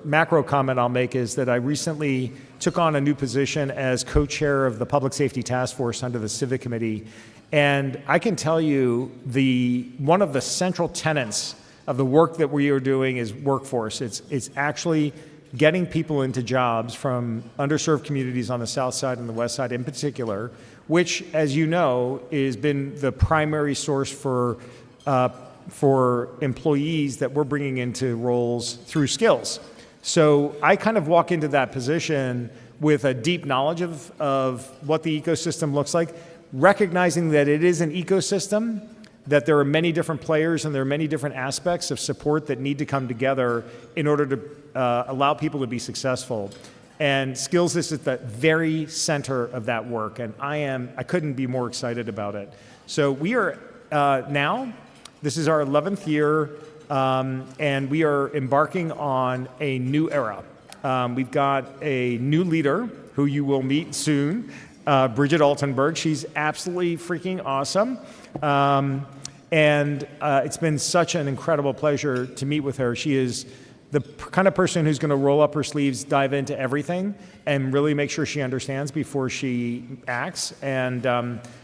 macro comment I'll make is that I recently took on a new position as co-chair of the Public Safety Task Force under the Civic Committee. And I can tell you one of the central tenets of the work that we are doing is workforce. It's actually getting people into jobs from underserved communities on the South Side and the West Side in particular, which, as you know, has been the primary source for employees that we're bringing into roles through skills. So I kind of walk into that position with a deep knowledge of what the ecosystem looks like, recognizing that it is an ecosystem, that there are many different players and there are many different aspects of support that need to come together in order to allow people to be successful. And skills is at the very center of that work, and I couldn't be more excited about it. So we are now, this is our 11th year, and we are embarking on a new era. We've got a new leader who you will meet soon, Bridget Altenberg. She's absolutely freaking awesome. And it's been such an incredible pleasure to meet with her. She is the kind of person who's going to roll up her sleeves, dive into everything, and really make sure she understands before she acts. And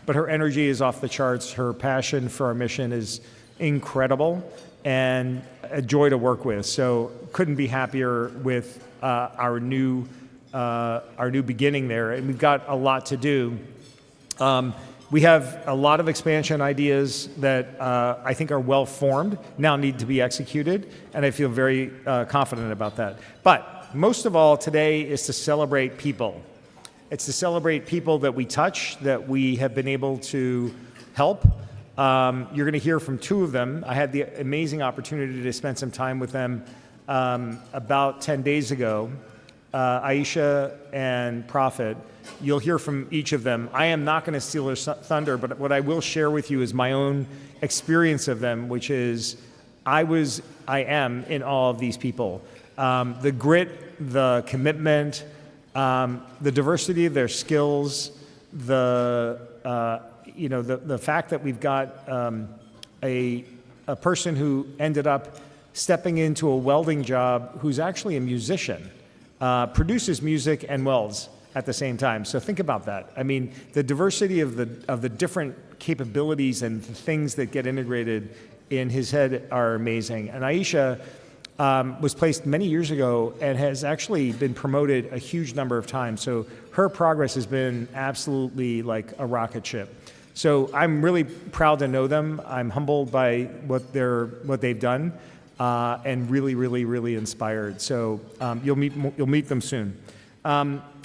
but her energy is off the charts. Her passion for our mission is incredible and a joy to work with. So couldn't be happier with our new beginning there. And we've got a lot to do. We have a lot of expansion ideas that I think are well formed, now need to be executed, and I feel very confident about that. But most of all today is to celebrate people. It's to celebrate people that we touch, that we have been able to help. You're going to hear from two of them. I had the amazing opportunity to spend some time with them about 10 days ago, Aisha and Prophet. You'll hear from each of them. I am not going to steal their thunder, but what I will share with you is my own experience of them, which is I am in awe of these people. The grit, the commitment, the diversity of their skills, the fact that we've got a person who ended up stepping into a welding job who's actually a musician, produces music and welds at the same time. So think about that. I mean, the diversity of the different capabilities and the things that get integrated in his head are amazing. And Aisha was placed many years ago and has actually been promoted a huge number of times. So her progress has been absolutely like a rocket ship. So I'm really proud to know them. I'm humbled by what they've done, and really, really, really inspired. So you'll meet them soon.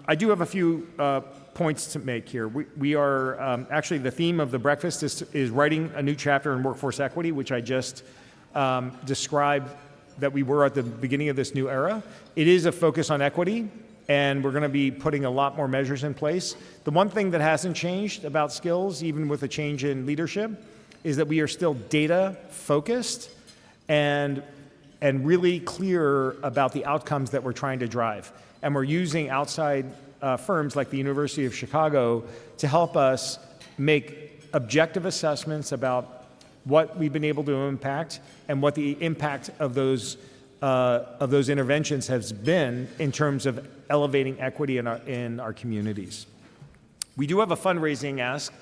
I do have a few points to make here. We are actually, the theme of the breakfast is writing a new chapter in workforce equity, which I just described that we were at the beginning of this new era. It is a focus on equity, and we're going to be putting a lot more measures in place. The one thing that hasn't changed about skills, even with a change in leadership, is that we are still data focused and really clear about the outcomes that we're trying to drive. And we're using outside firms like the University of Chicago to help us make objective assessments about what we've been able to impact and what the impact of those interventions has been in terms of elevating equity in our communities. We do have a fundraising ask.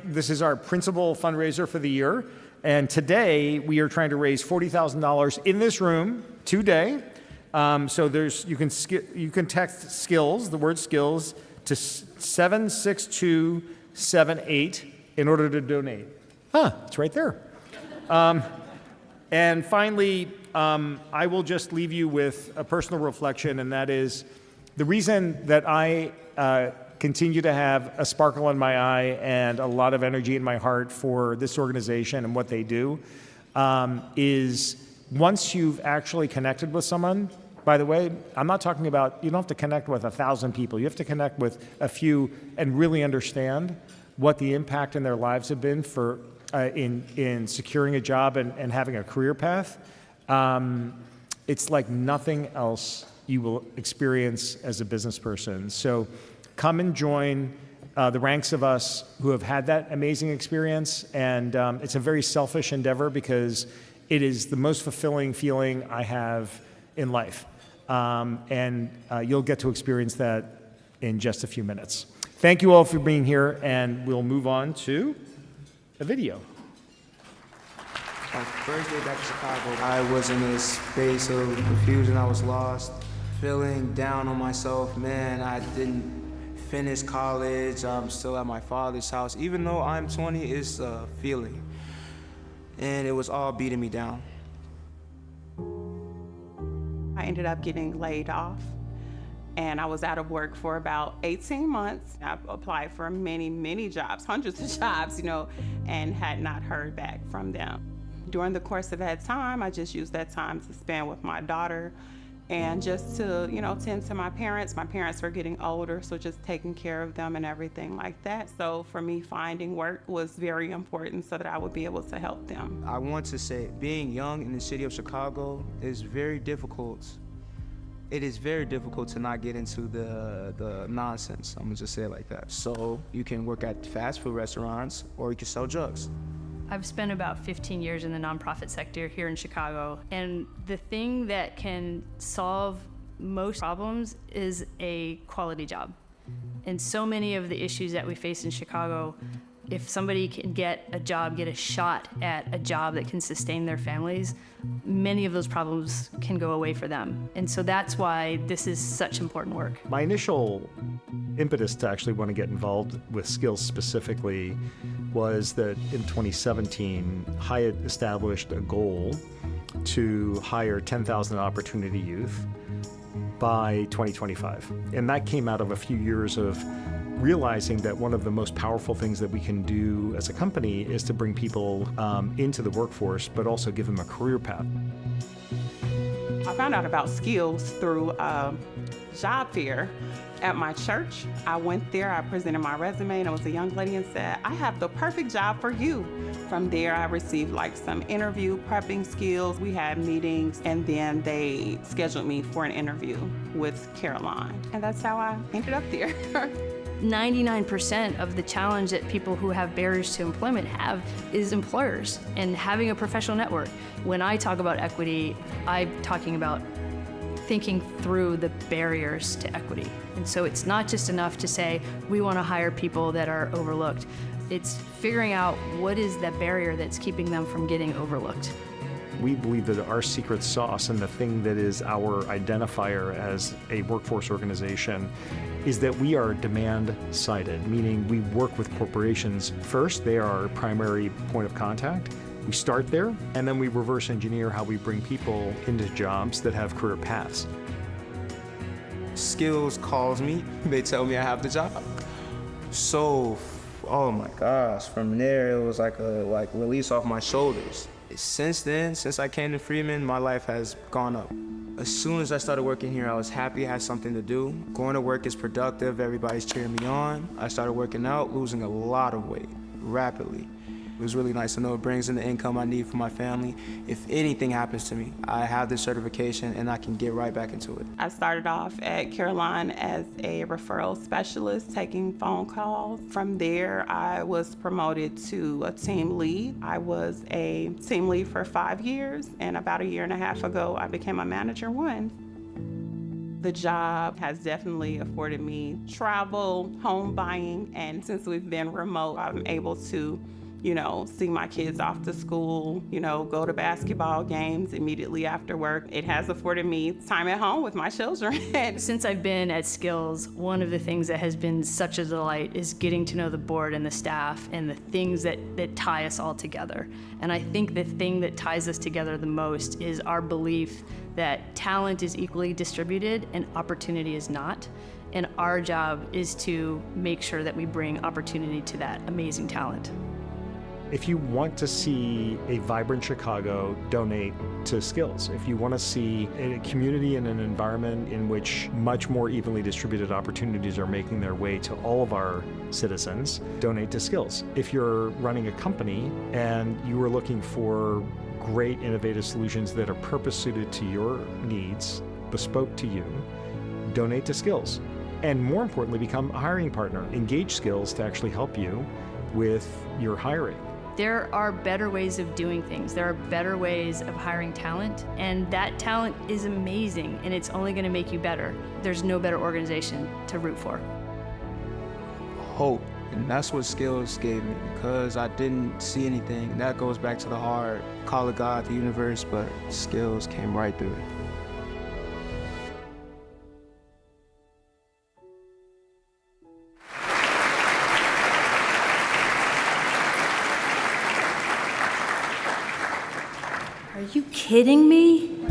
This is our principal fundraiser for the year. And today we are trying to raise $40,000 in this room today. So you can text skills, the word skills, to 76278 in order to donate. It's right there. And finally, I will just leave you with a personal reflection, and that is the reason that I continue to have a sparkle in my eye and a lot of energy in my heart for this organization and what they do is once you've actually connected with someone. By the way, I'm not talking about, you don't have to connect with 1,000 people. You have to connect with a few and really understand what the impact in their lives have been for in securing a job and having a career path. It's like nothing else you will experience as a business person. So come and join the ranks of us who have had that amazing experience. And it's a very selfish endeavor because it is the most fulfilling feeling I have in life. and you'll get to experience that in just a few minutes. Thank you all for being here, and we'll move on to a video. My first day back to Chicago, I was in a space of confusion. I was lost, feeling down on myself. Man, I didn't finish college. I'm still at my father's house. Even though I'm 20, it's a feeling. And it was all beating me down. I ended up getting laid off, and I was out of work for about 18 months. I applied for many jobs, hundreds of jobs, and had not heard back from them. During the course of that time, I just used that time to spend with my daughter and just to, tend to my parents. My parents were getting older, so just taking care of them and everything like that. So for me, finding work was very important so that I would be able to help them. I want to say, being young in the city of Chicago is very difficult. It is very difficult to not get into the nonsense. I'm gonna just say it like that. So you can work at fast food restaurants or you can sell drugs. I've spent about 15 years in the nonprofit sector here in Chicago, and the thing that can solve most problems is a quality job. And so many of the issues that we face in Chicago, if somebody can get a shot at a job that can sustain their families, many of those problems can go away for them. And so that's why this is such important work. My initial impetus to actually want to get involved with skills specifically was that in 2017, Hyatt established a goal to hire 10,000 opportunity youth by 2025. And that came out of a few years of realizing that one of the most powerful things that we can do as a company is to bring people into the workforce, but also give them a career path. I found out about skills through a job fair at my church. I went there, I presented my resume, and it was a young lady and said, "I have the perfect job for you." From there, I received some interview prepping skills. We had meetings, and then they scheduled me for an interview with Caroline. And that's how I ended up there. 99% of the challenge that people who have barriers to employment have is employers and having a professional network. When I talk about equity, I'm talking about thinking through the barriers to equity. And so it's not just enough to say, we want to hire people that are overlooked. It's figuring out what is the barrier that's keeping them from getting overlooked. We believe that our secret sauce and the thing that is our identifier as a workforce organization is that we are demand-sided, meaning we work with corporations first. They are our primary point of contact. We start there, and then we reverse engineer how we bring people into jobs that have career paths. Skills calls me, they tell me I have the job. So, oh my gosh, from there it was like a release off my shoulders. Since then, since I came to Freeman, my life has gone up. As soon as I started working here, I was happy I had something to do. Going to work is productive, everybody's cheering me on. I started working out, losing a lot of weight, rapidly. It was really nice to know it brings in the income I need for my family. If anything happens to me, I have this certification and I can get right back into it. I started off at Caroline as a referral specialist, taking phone calls. From there, I was promoted to a team lead. I was a team lead for 5 years, and about 1.5 years ago, I became a manager 1. The job has definitely afforded me travel, home buying, and since we've been remote, I'm able to see my kids off to school, go to basketball games immediately after work. It has afforded me time at home with my children. Since I've been at Skills, one of the things that has been such a delight is getting to know the board and the staff and the things that tie us all together. And I think the thing that ties us together the most is our belief that talent is equally distributed and opportunity is not. And our job is to make sure that we bring opportunity to that amazing talent. If you want to see a vibrant Chicago, donate to Skills. If you want to see a community and an environment in which much more evenly distributed opportunities are making their way to all of our citizens, donate to Skills. If you're running a company and you are looking for great innovative solutions that are purpose-suited to your needs, bespoke to you, donate to Skills. And more importantly, become a hiring partner. Engage Skills to actually help you with your hiring. there are better ways of doing things. There are better ways of hiring talent, and that talent is amazing, and it's only gonna make you better. There's no better organization to root for. Hope, and that's what skills gave me, because I didn't see anything. And that goes back to the heart, call it God, the universe, but skills came right through it. Are you kidding me?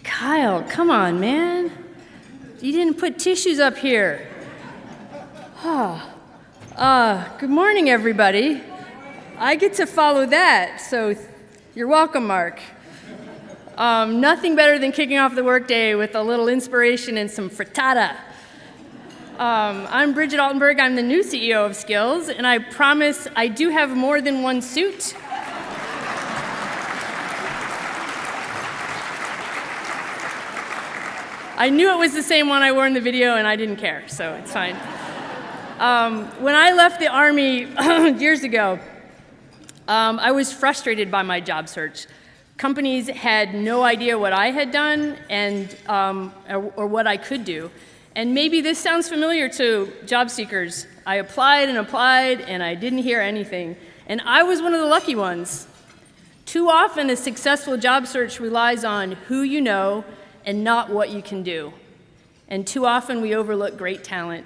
Kyle, come on, man. You didn't put tissues up here. Good morning, everybody. I get to follow that, so you're welcome, Mark. Nothing better than kicking off the workday with a little inspiration and some frittata. I'm Bridget Altenberg. I'm the new CEO of Skills, and I promise I do have more than one suit. I knew it was the same one I wore in the video, and I didn't care, so it's fine. When I left the Army years ago, I was frustrated by my job search. Companies had no idea what I had done or what I could do. And maybe this sounds familiar to job seekers. I applied, and I didn't hear anything. And I was one of the lucky ones. Too often, a successful job search relies on who you know and not what you can do. And too often, we overlook great talent.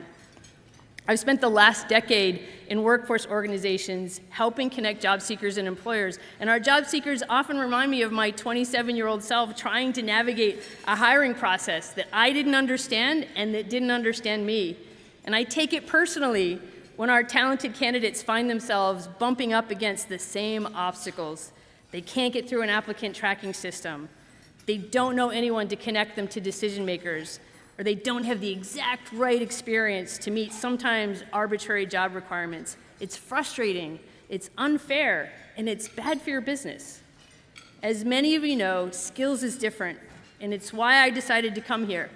I've spent the last decade in workforce organizations helping connect job seekers and employers. And our job seekers often remind me of my 27-year-old self trying to navigate a hiring process that I didn't understand and that didn't understand me. And I take it personally when our talented candidates find themselves bumping up against the same obstacles. They can't get through an applicant tracking system. They don't know anyone to connect them to decision makers, or they don't have the exact right experience to meet sometimes arbitrary job requirements. It's frustrating, it's unfair, and it's bad for your business. As many of you know, Skills is different, and it's why I decided to come here.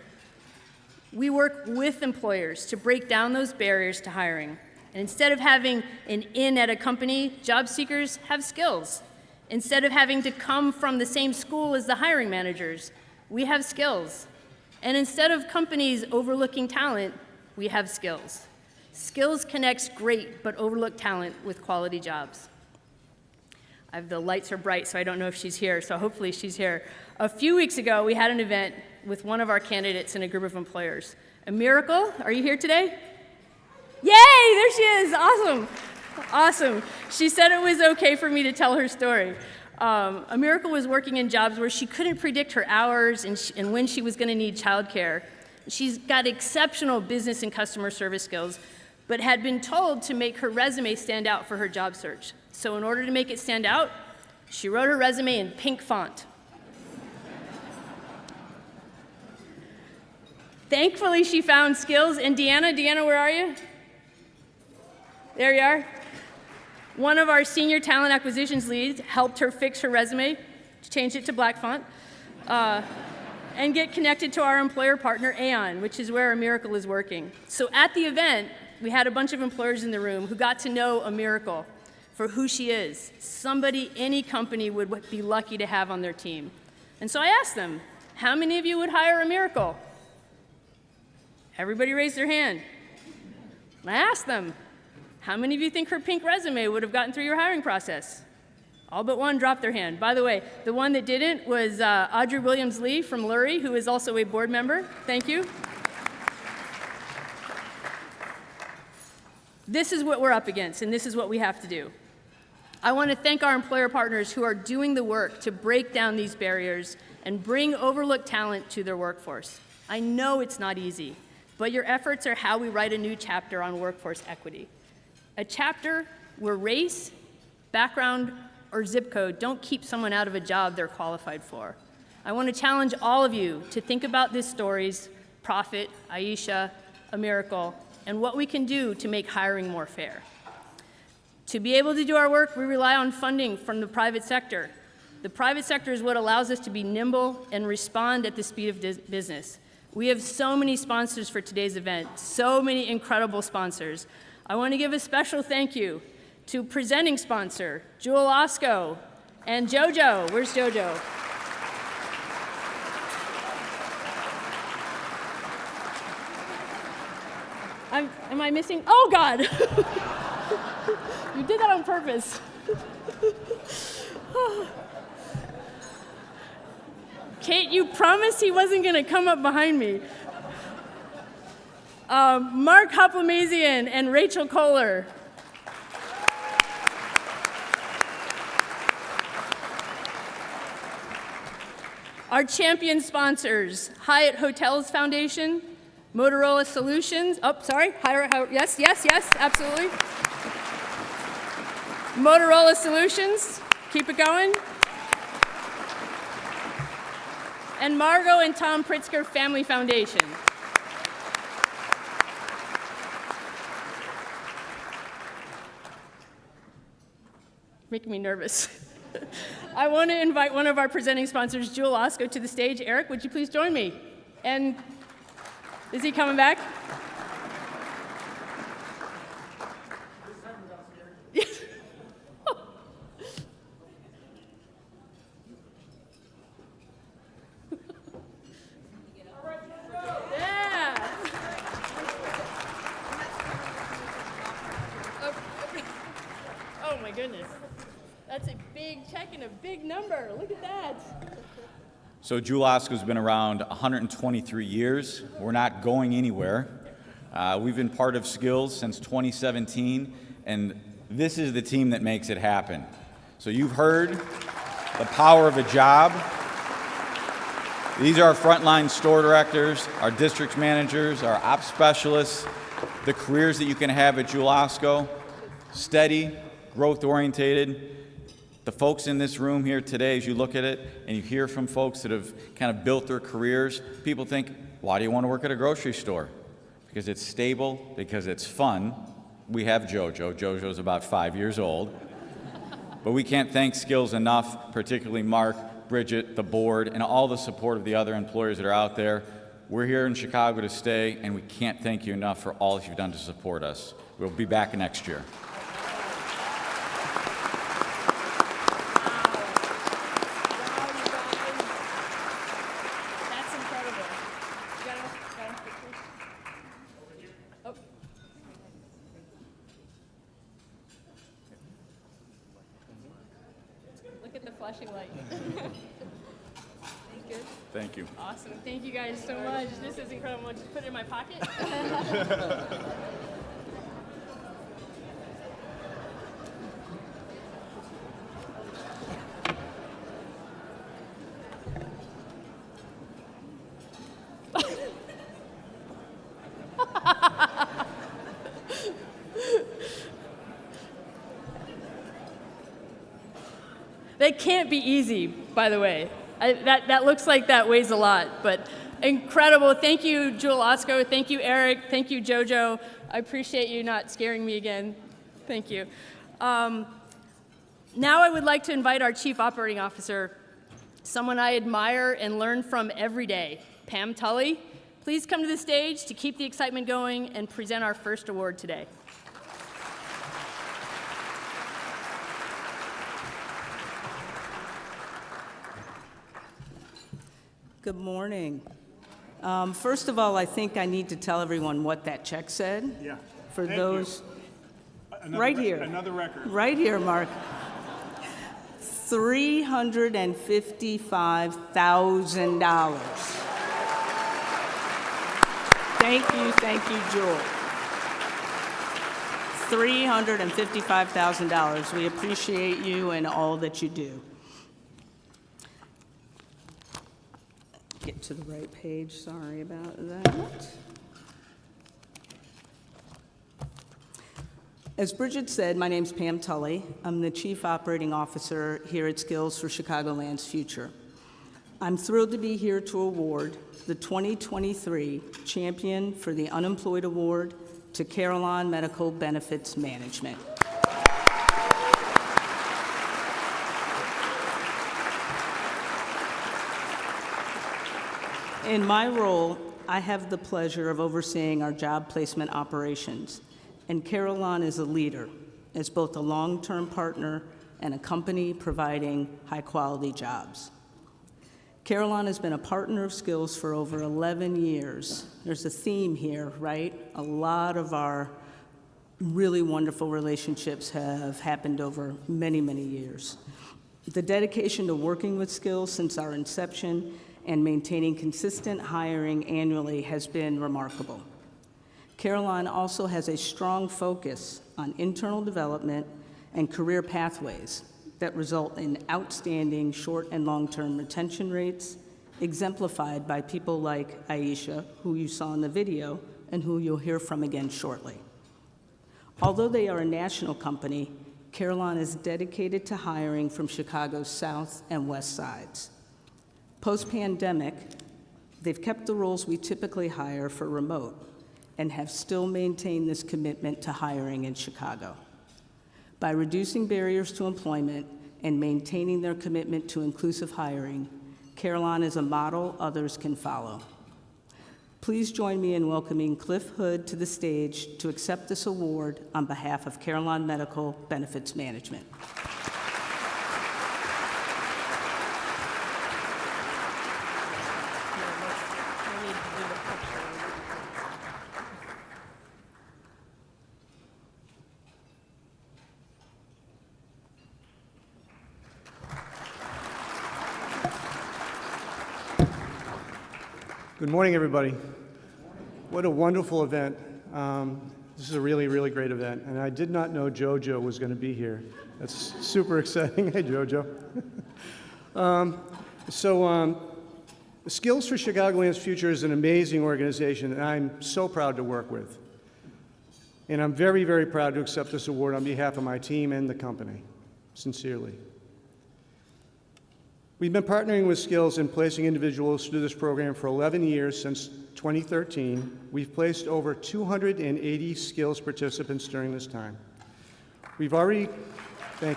We work with employers to break down those barriers to hiring. And instead of having an in at a company, job seekers have skills. Instead of having to come from the same school as the hiring managers, we have skills. And instead of companies overlooking talent, we have skills. Skills connects great but overlooked talent with quality jobs. The lights are bright, so I don't know if she's here, so hopefully she's here. A few weeks ago, we had an event with one of our candidates and a group of employers. A Miracle, are you here today? Yay, there she is, awesome. Awesome. She said it was okay for me to tell her story. A Miracle was working in jobs where she couldn't predict her hours and when she was going to need childcare. She's got exceptional business and customer service skills, but had been told to make her resume stand out for her job search. So in order to make it stand out, she wrote her resume in pink font. Thankfully, she found Skills. And Deanna, where are you? There you are. One of our senior talent acquisitions leads helped her fix her resume, change it to black font, and get connected to our employer partner, Aon, which is where A Miracle is working. So at the event, we had a bunch of employers in the room who got to know A Miracle for who she is, somebody any company would be lucky to have on their team. And so I asked them, how many of you would hire A Miracle? Everybody raised their hand. I asked them, how many of you think her pink resume would have gotten through your hiring process? All but one dropped their hand. By the way, the one that didn't was Audrey Williams-Lee from Lurie, who is also a board member. Thank you. This is what we're up against, and this is what we have to do. I want to thank our employer partners who are doing the work to break down these barriers and bring overlooked talent to their workforce. I know it's not easy, but your efforts are how we write a new chapter on workforce equity. A chapter where race, background, or zip code don't keep someone out of a job they're qualified for. I want to challenge all of you to think about these stories, Prophet, Aisha, A Miracle, and what we can do to make hiring more fair. To be able to do our work, we rely on funding from the private sector. The private sector is what allows us to be nimble and respond at the speed of business. We have so many sponsors for today's event, so many incredible sponsors. I want to give a special thank you to presenting sponsor, Jewel Osco, and JoJo. Where's JoJo? Am I missing? Oh, God. You did that on purpose. Kate, you promised he wasn't going to come up behind me. Mark Hoplamazian and Rachel Kohler. Our champion sponsors, Hyatt Hotels Foundation, Motorola Solutions, yes, absolutely. Motorola Solutions, keep it going. And Margot and Tom Pritzker Family Foundation. Making me nervous. I want to invite one of our presenting sponsors, Jewel Osco, to the stage. Eric, would you please join me? And is he coming back? Yeah. Oh my goodness. That's a big check and a big number. Look at that. So Jewel Osco's been around 123 years. We're not going anywhere. We've been part of Skills since 2017, and this is the team that makes it happen. So you've heard the power of a job. These are our frontline store directors, our district managers, our ops specialists, the careers that you can have at Jewel Osco, steady, growth-orientated. The folks in this room here today, as you look at it and you hear from folks that have kind of built their careers, people think, why do you want to work at a grocery store? Because it's stable, because it's fun. We have JoJo. JoJo's about 5 years old. But we can't thank Skills enough, particularly Mark, Bridget, the board, and all the support of the other employers that are out there. We're here in Chicago to stay, and we can't thank you enough for all that you've done to support us. We'll be back next year. Flashing light. Good. Thank you. Awesome. Thank you guys so much. This is incredible. I'll just put it in my pocket. That can't be easy, by the way. That looks like that weighs a lot, but incredible. Thank you, Jewel Osco. Thank you, Eric. Thank you, JoJo. I appreciate you not scaring me again. Thank you. Now I would like to invite our Chief Operating Officer, someone I admire and learn from every day, Pam Tully. Please come to the stage to keep the excitement going and present our first award today. Good morning. First of all, I think I need to tell everyone what that check said. Yeah. For Thank those, right here. Another record. Right here, Mark. $355,000. Thank you, Jewel. $355,000. We appreciate you and all that you do. Get to the right page, sorry about that. As Bridget said, my name's Pam Tully. I'm the Chief Operating Officer here at Skills for Chicagoland's Future. I'm thrilled to be here to award the 2023 Champion for the Unemployed Award to Carillon Medical Benefits Management. In my role, I have the pleasure of overseeing our job placement operations, and Carillon is a leader as both a long-term partner and a company providing high-quality jobs. Carillon has been a partner of Skills for over 11 years. There's a theme here, right? A lot of our really wonderful relationships have happened over many, many years. The dedication to working with Skills since our inception and maintaining consistent hiring annually has been remarkable. Carillon also has a strong focus on internal development and career pathways that result in outstanding short and long-term retention rates, exemplified by people like Aisha, who you saw in the video, and who you'll hear from again shortly. Although they are a national company, Carillon is dedicated to hiring from Chicago's south and west sides. Post-pandemic, they've kept the roles we typically hire for remote and have still maintained this commitment to hiring in Chicago. By reducing barriers to employment and maintaining their commitment to inclusive hiring, Carillon is a model others can follow. Please join me in welcoming Cliff Hood to the stage to accept this award on behalf of Carillon Medical Benefits Management. Good morning, everybody. What a wonderful event. This is a really, really great event, and I did not know JoJo was going to be here. That's super exciting. Hey, JoJo. Skills for Chicagoland's Future is an amazing organization that I'm so proud to work with. And I'm very, very proud to accept this award on behalf of my team and the company, sincerely. We've been partnering with Skills and placing individuals through this program for 11 years since 2013. We've placed over 280 Skills participants during this time. Thank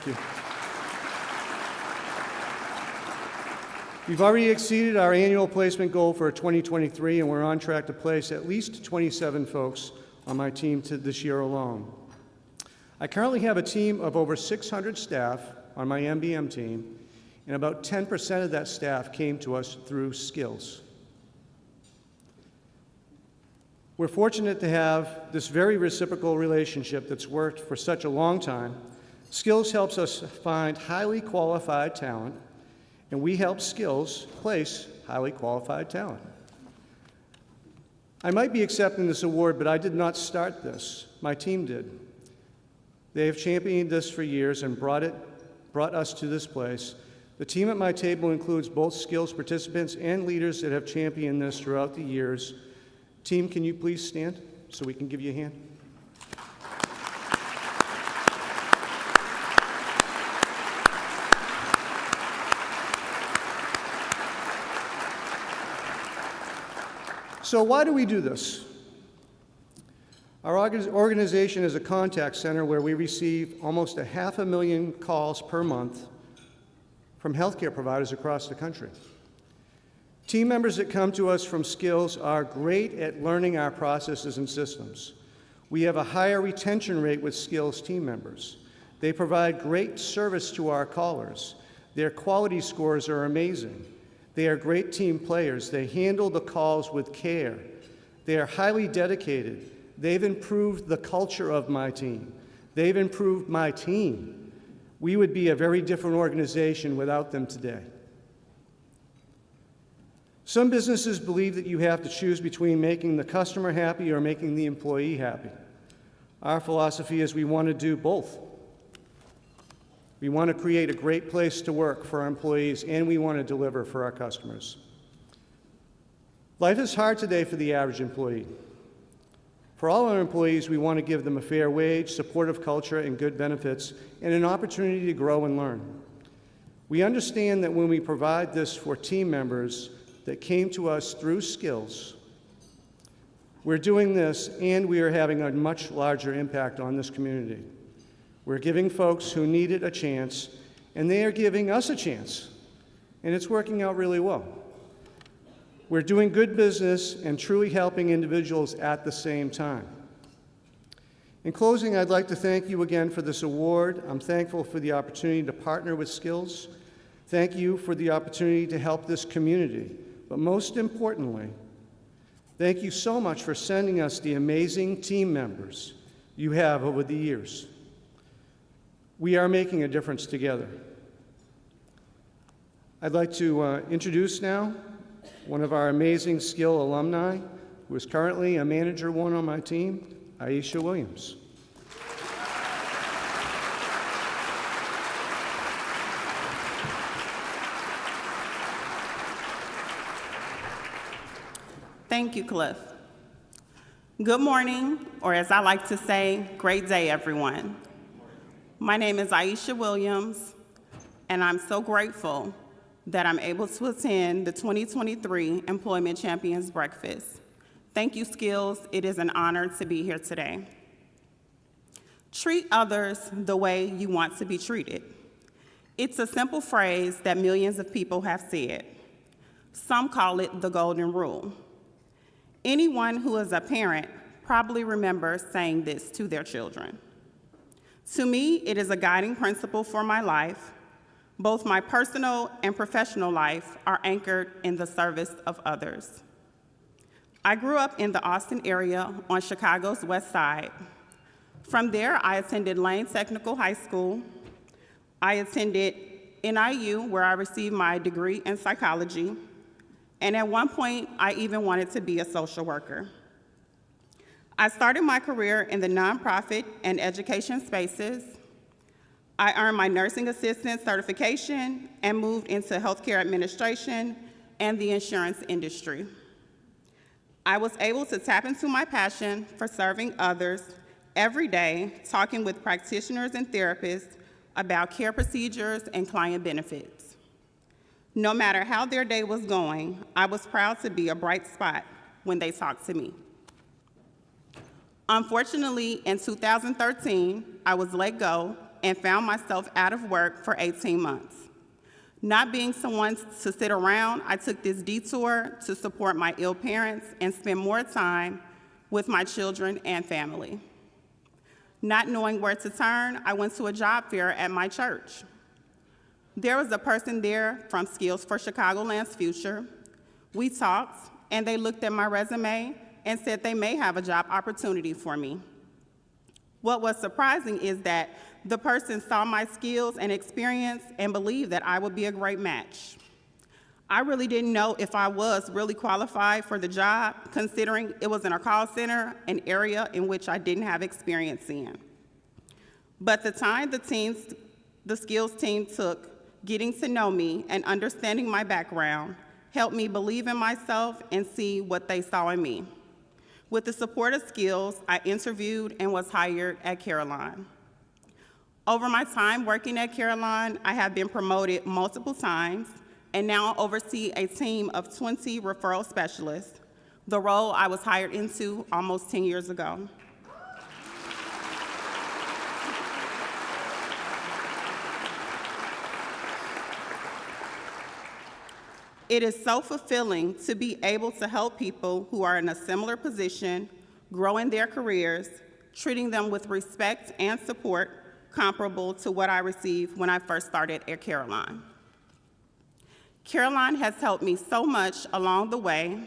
you. We've already exceeded our annual placement goal for 2023, and we're on track to place at least 27 folks on my team this year alone. I currently have a team of over 600 staff on my MBM team, and about 10% of that staff came to us through Skills. We're fortunate to have this very reciprocal relationship that's worked for such a long time. Skills helps us find highly qualified talent, and we help Skills place highly qualified talent. I might be accepting this award, but I did not start this. My team did. They have championed this for years and brought us to this place. The team at my table includes both Skills participants and leaders that have championed this throughout the years. Team, can you please stand so we can give you a hand? So why do we do this? Our organization is a contact center where we receive almost 500,000 calls per month from healthcare providers across the country. Team members that come to us from Skills are great at learning our processes and systems. We have a higher retention rate with Skills team members. They provide great service to our callers. Their quality scores are amazing. They are great team players. They handle the calls with care. They are highly dedicated. They've improved the culture of my team. They've improved my team. We would be a very different organization without them today. Some businesses believe that you have to choose between making the customer happy or making the employee happy. Our philosophy is we want to do both. We want to create a great place to work for our employees, and we want to deliver for our customers. Life is hard today for the average employee. For all our employees, we want to give them a fair wage, supportive culture, and good benefits, and an opportunity to grow and learn. We understand that when we provide this for team members that came to us through Skills, we're doing this and we are having a much larger impact on this community. We're giving folks who need it a chance, and they are giving us a chance, and it's working out really well. We're doing good business and truly helping individuals at the same time. In closing, I'd like to thank you again for this award. I'm thankful for the opportunity to partner with Skills. Thank you for the opportunity to help this community. But most importantly, thank you so much for sending us the amazing team members you have over the years. We are making a difference together. I'd like to introduce now one of our amazing Skill alumni, who is currently a manager one on my team, Aisha Williams. Thank you, Cliff. Good morning, or as I like to say, great day, everyone. My name is Aisha Williams, and I'm so grateful that I'm able to attend the 2023 Employment Champions Breakfast. Thank you, Skills. It is an honor to be here today. Treat others the way you want to be treated. It's a simple phrase that millions of people have said. Some call it the golden rule. Anyone who is a parent probably remembers saying this to their children. To me, it is a guiding principle for my life. Both my personal and professional life are anchored in the service of others. I grew up in the Austin area on Chicago's West Side. From there, I attended Lane Technical High School. I attended NIU, where I received my degree in psychology. And at one point, I even wanted to be a social worker. I started my career in the nonprofit and education spaces. I earned my nursing assistant certification and moved into healthcare administration and the insurance industry. I was able to tap into my passion for serving others every day, talking with practitioners and therapists about care procedures and client benefits. No matter how their day was going, I was proud to be a bright spot when they talked to me. Unfortunately, in 2013, I was let go and found myself out of work for 18 months. Not being someone to sit around, I took this detour to support my ill parents and spend more time with my children and family. Not knowing where to turn, I went to a job fair at my church. There was a person there from Skills for Chicagoland's Future. We talked, and they looked at my resume and said they may have a job opportunity for me. What was surprising is that the person saw my skills and experience and believed that I would be a great match. I really didn't know if I was really qualified for the job, considering it was in a call center, an area in which I didn't have experience in. But the time the Skills team took getting to know me and understanding my background helped me believe in myself and see what they saw in me. With the support of Skills, I interviewed and was hired at Caroline. Over my time working at Caroline, I have been promoted multiple times and now oversee a team of 20 referral specialists, the role I was hired into almost 10 years ago. It is so fulfilling to be able to help people who are in a similar position, grow in their careers, treating them with respect and support comparable to what I received when I first started at Caroline. Caroline has helped me so much along the way,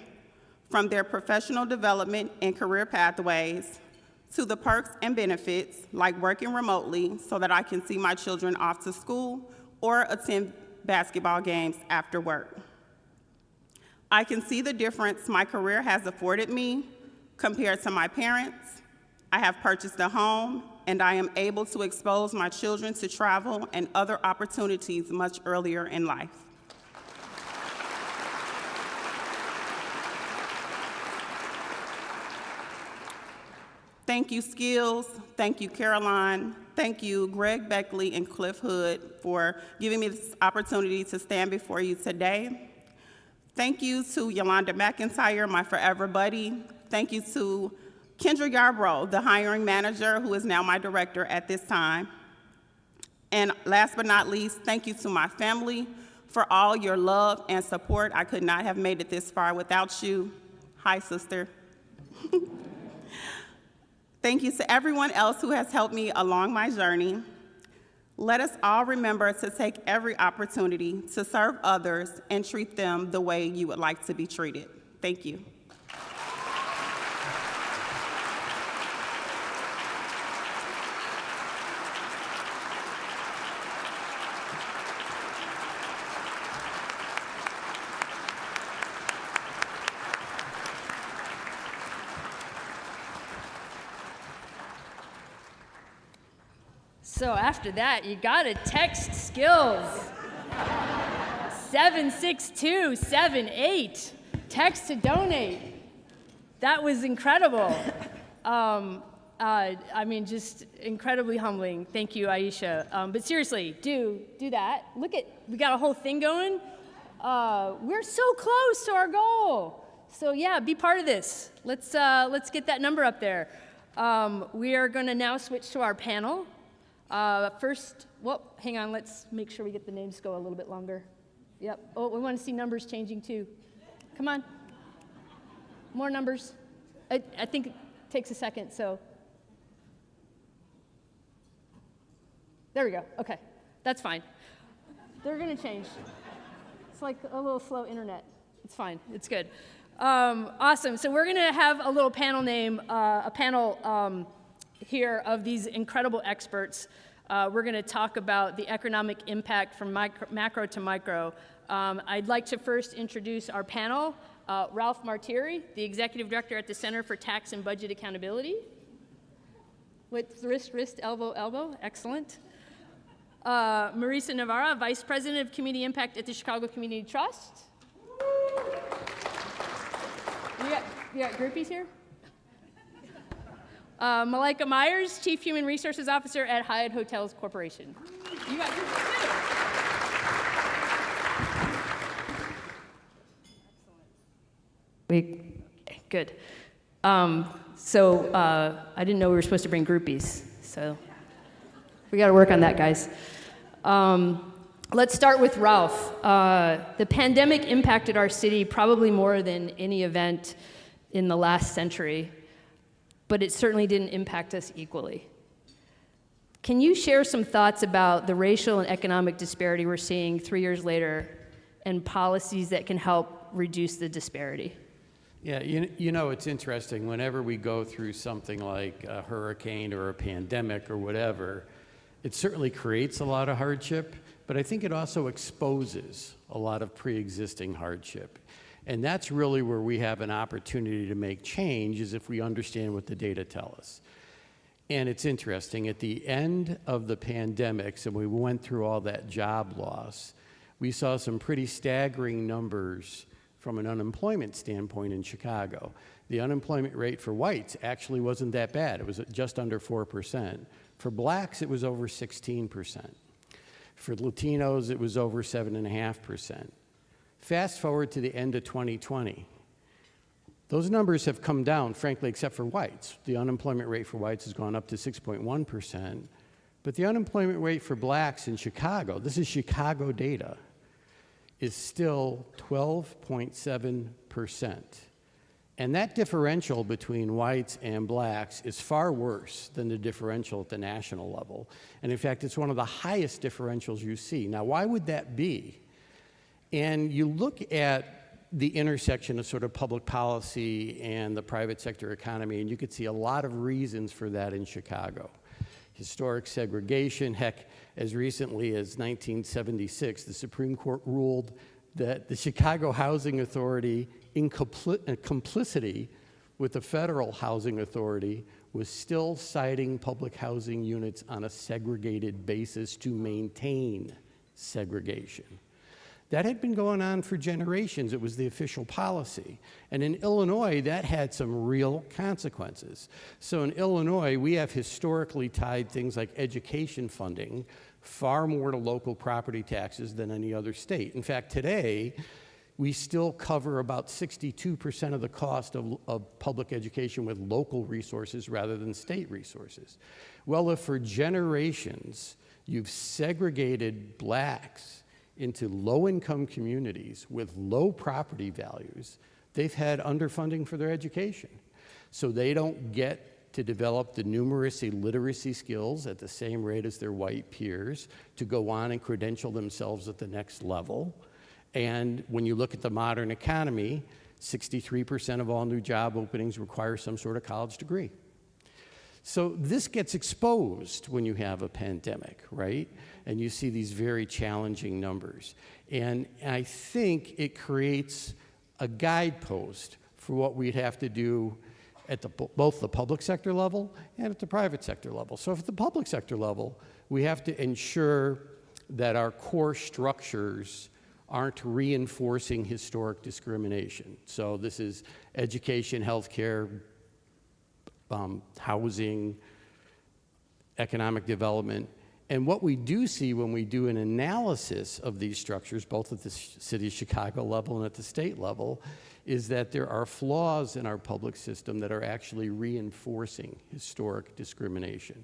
from their professional development and career pathways to the perks and benefits like working remotely so that I can see my children off to school or attend basketball games after work. I can see the difference my career has afforded me compared to my parents. I have purchased a home, and I am able to expose my children to travel and other opportunities much earlier in life. Thank you, Skills. Thank you, Caroline. Thank you, Greg Beckley and Cliff Hood, for giving me this opportunity to stand before you today. Thank you to Yolanda McIntyre, my forever buddy. Thank you to Kendra Yarbrough, the hiring manager, who is now my director at this time. And last but not least, thank you to my family for all your love and support. I could not have made it this far without you. Hi, sister. Thank you to everyone else who has helped me along my journey. Let us all remember to take every opportunity to serve others and treat them the way you would like to be treated. Thank you. So after that, you gotta text skills. 76278. Text to donate. That was incredible. I mean, just incredibly humbling. Thank you, Aisha. But seriously, do that. Look at, we got a whole thing going. We're so close to our goal. So yeah, be part of this. Let's get that number up there. We are gonna now switch to our panel. First, well, hang on, let's make sure we get the names to go a little bit longer. Yep, oh, we want to see numbers changing too. Come on, more numbers. I think it takes a second, so. There we go, okay, that's fine. They're gonna change. It's like a little slow internet. It's fine, it's good. Awesome, so we're gonna have a little panel here of these incredible experts. We're going to talk about the economic impact from macro to micro. I'd like to first introduce our panel. Ralph Martiri, the Executive Director at the Center for Tax and Budget Accountability. With wrist, elbow, elbow, excellent. Marisa Navarra, Vice President of Community Impact at the Chicago Community Trust. You got groupies here? Malika Myers, Chief Human Resources Officer at Hyatt Hotels Corporation. You got groupies too. Good. So I didn't know we were supposed to bring groupies, so we got to work on that, guys. Let's start with Ralph. The pandemic impacted our city probably more than any event in the last century, but it certainly didn't impact us equally. Can you share some thoughts about the racial and economic disparity we're seeing 3 years later and policies that can help reduce the disparity? Yeah, you know, it's interesting. Whenever we go through something like a hurricane or a pandemic or whatever, it certainly creates a lot of hardship, but I think it also exposes a lot of pre-existing hardship. And that's really where we have an opportunity to make change, is if we understand what the data tell us. And it's interesting, at the end of the pandemics, and we went through all that job loss, we saw some pretty staggering numbers from an unemployment standpoint in Chicago. The unemployment rate for whites actually wasn't that bad. It was just under 4%. For blacks, it was over 16%. For Latinos, it was over 7.5%. Fast forward to the end of 2020. Those numbers have come down, frankly, except for whites. The unemployment rate for whites has gone up to 6.1%, but the unemployment rate for blacks in Chicago, this is Chicago data, is still 12.7%. And that differential between whites and blacks is far worse than the differential at the national level. And in fact, it's one of the highest differentials you see. Now, why would that be? And you look at the intersection of sort of public policy and the private sector economy, and you could see a lot of reasons for that in Chicago. Historic segregation, heck, as recently as 1976, the Supreme Court ruled that the Chicago Housing Authority, in complicity with the Federal Housing Authority, was still siting public housing units on a segregated basis to maintain segregation. That had been going on for generations. It was the official policy. And in Illinois, that had some real consequences. So in Illinois, we have historically tied things like education funding far more to local property taxes than any other state. In fact, today, we still cover about 62% of the cost of public education with local resources rather than state resources. Well, if for generations you've segregated blacks into low-income communities with low property values, they've had underfunding for their education. So they don't get to develop the numeracy literacy skills at the same rate as their white peers, to go on and credential themselves at the next level. And when you look at the modern economy, 63% of all new job openings require some sort of college degree. So this gets exposed when you have a pandemic, right? And you see these very challenging numbers. And I think it creates a guidepost for what we'd have to do at both the public sector level and at the private sector level. So at the public sector level, we have to ensure that our core structures aren't reinforcing historic discrimination. So this is education, healthcare, housing, economic development. And what we do see when we do an analysis of these structures, both at the city of Chicago level and at the state level, is that there are flaws in our public system that are actually reinforcing historic discrimination.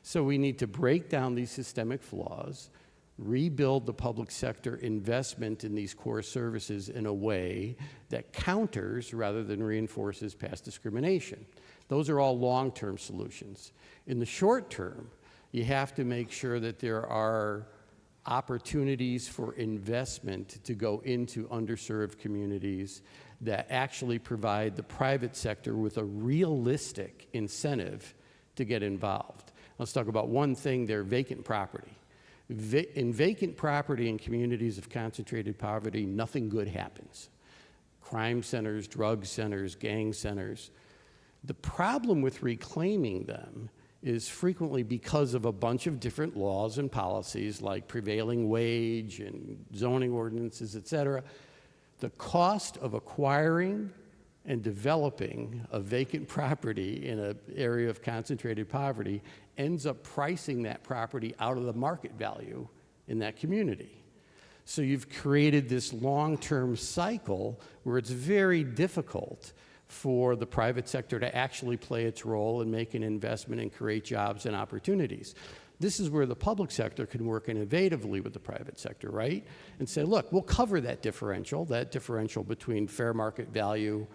So we need to break down these systemic flaws, rebuild the public sector investment in these core services in a way that counters rather than reinforces past discrimination. Those are all long-term solutions. In the short term, you have to make sure that there are opportunities for investment to go into underserved communities that actually provide the private sector with a realistic incentive to get involved. Let's talk about one thing there, vacant property. In vacant property in communities of concentrated poverty, nothing good happens. Crime centers, drug centers, gang centers. The problem with reclaiming them is frequently because of a bunch of different laws and policies like prevailing wage and zoning ordinances, et cetera. The cost of acquiring and developing a vacant property in an area of concentrated poverty ends up pricing that property out of the market value in that community. So you've created this long-term cycle where it's very difficult for the private sector to actually play its role and make an investment and create jobs and opportunities. This is where the public sector can work innovatively with the private sector, right? And say, look, we'll cover that differential between fair market value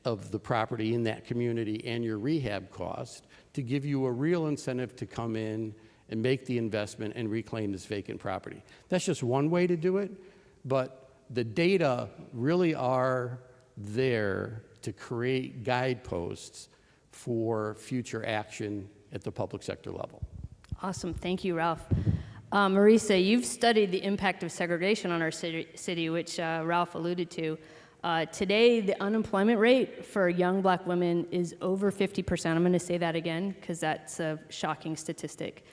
of the property in that community and your rehab cost to give you a real incentive to come in and make the investment and reclaim this vacant property. That's just one way to do it, but the data really are there to create guideposts for future action at the public sector level. Awesome, thank you, Ralph. Marisa, you've studied the impact of segregation on our city, which Ralph alluded to. Today, the unemployment rate for young black women is over 50%. I'm gonna say that again, because that's a shocking statistic.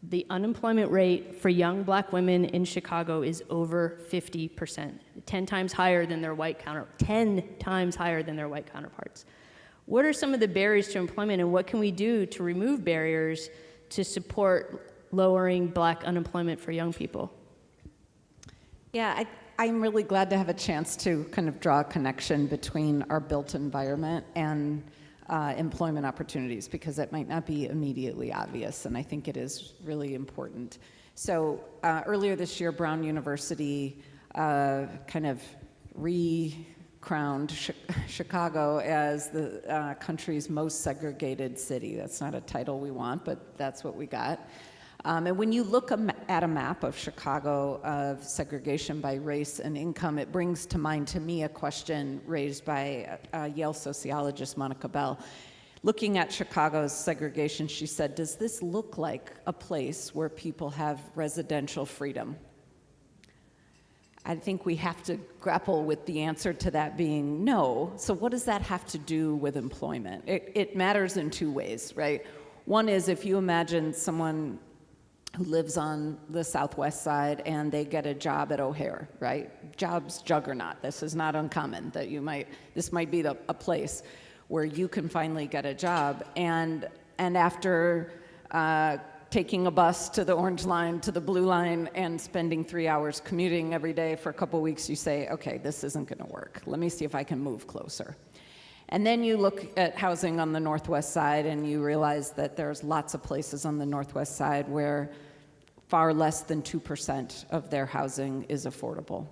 The unemployment rate for young black women in Chicago is over 50%, 10 times higher than their white counterparts. What are some of the barriers to employment, and what can we do to remove barriers to support lowering black unemployment for young people? Yeah, I'm really glad to have a chance to kind of draw a connection between our built environment and employment opportunities, because it might not be immediately obvious, and I think it is really important. So earlier this year, Brown University kind of re-crowned Chicago as the country's most segregated city. That's not a title we want, but that's what we got. And when you look at a map of Chicago of segregation by race and income, it brings to mind, to me, a question raised by Yale sociologist Monica Bell. Looking at Chicago's segregation, she said, does this look like a place where people have residential freedom? I think we have to grapple with the answer to that being no. So what does that have to do with employment? It matters in two ways, right? One is if you imagine someone who lives on the southwest side and they get a job at O'Hare, right? Jobs juggernaut. This is not uncommon that this might be a place where you can finally get a job. And after taking a bus to the Orange Line, to the Blue Line, and spending 3 hours commuting every day for a couple weeks, you say, okay, this isn't gonna work. Let me see if I can move closer. And then you look at housing on the northwest side and you realize that there's lots of places on the northwest side where far less than 2% of their housing is affordable.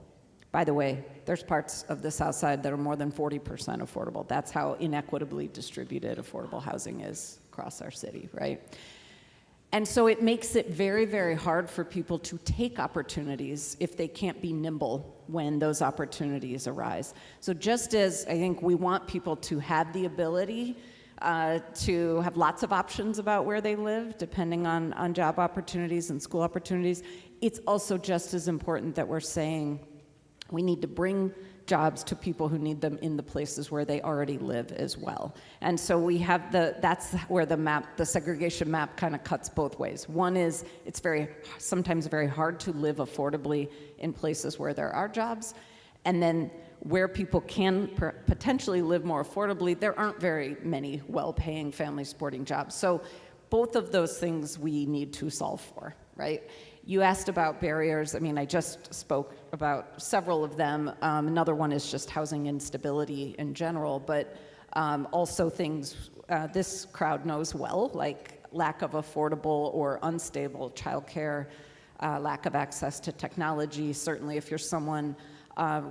By the way, there's parts of the South Side that are more than 40% affordable. That's how inequitably distributed affordable housing is across our city, right? And so it makes it very, very hard for people to take opportunities if they can't be nimble when those opportunities arise. So just as I think we want people to have the ability to have lots of options about where they live, depending on job opportunities and school opportunities, it's also just as important that we're saying we need to bring jobs to people who need them in the places where they already live as well. And so we have that's where the segregation map kind of cuts both ways. One is it's sometimes very hard to live affordably in places where there are jobs. And then where people can potentially live more affordably, there aren't very many well-paying family supporting jobs. So both of those things we need to solve for, right? You asked about barriers. I mean, I just spoke about several of them. Another one is just housing instability in general, but also things this crowd knows well, like lack of affordable or unstable childcare, lack of access to technology. Certainly if you're someone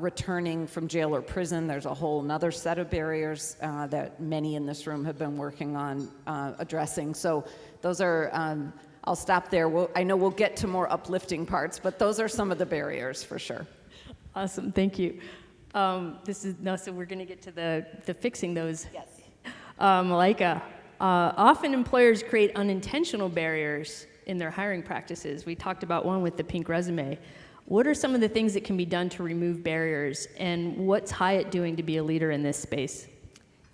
returning from jail or prison, there's a whole nother set of barriers that many in this room have been working on addressing. So those are, I'll stop there. I know we'll get to more uplifting parts, but those are some of the barriers for sure. Awesome, thank you. So we're gonna get to the fixing those. Yes. Malika, often employers create unintentional barriers in their hiring practices. We talked about one with the pink resume. What are some of the things that can be done to remove barriers, and what's Hyatt doing to be a leader in this space?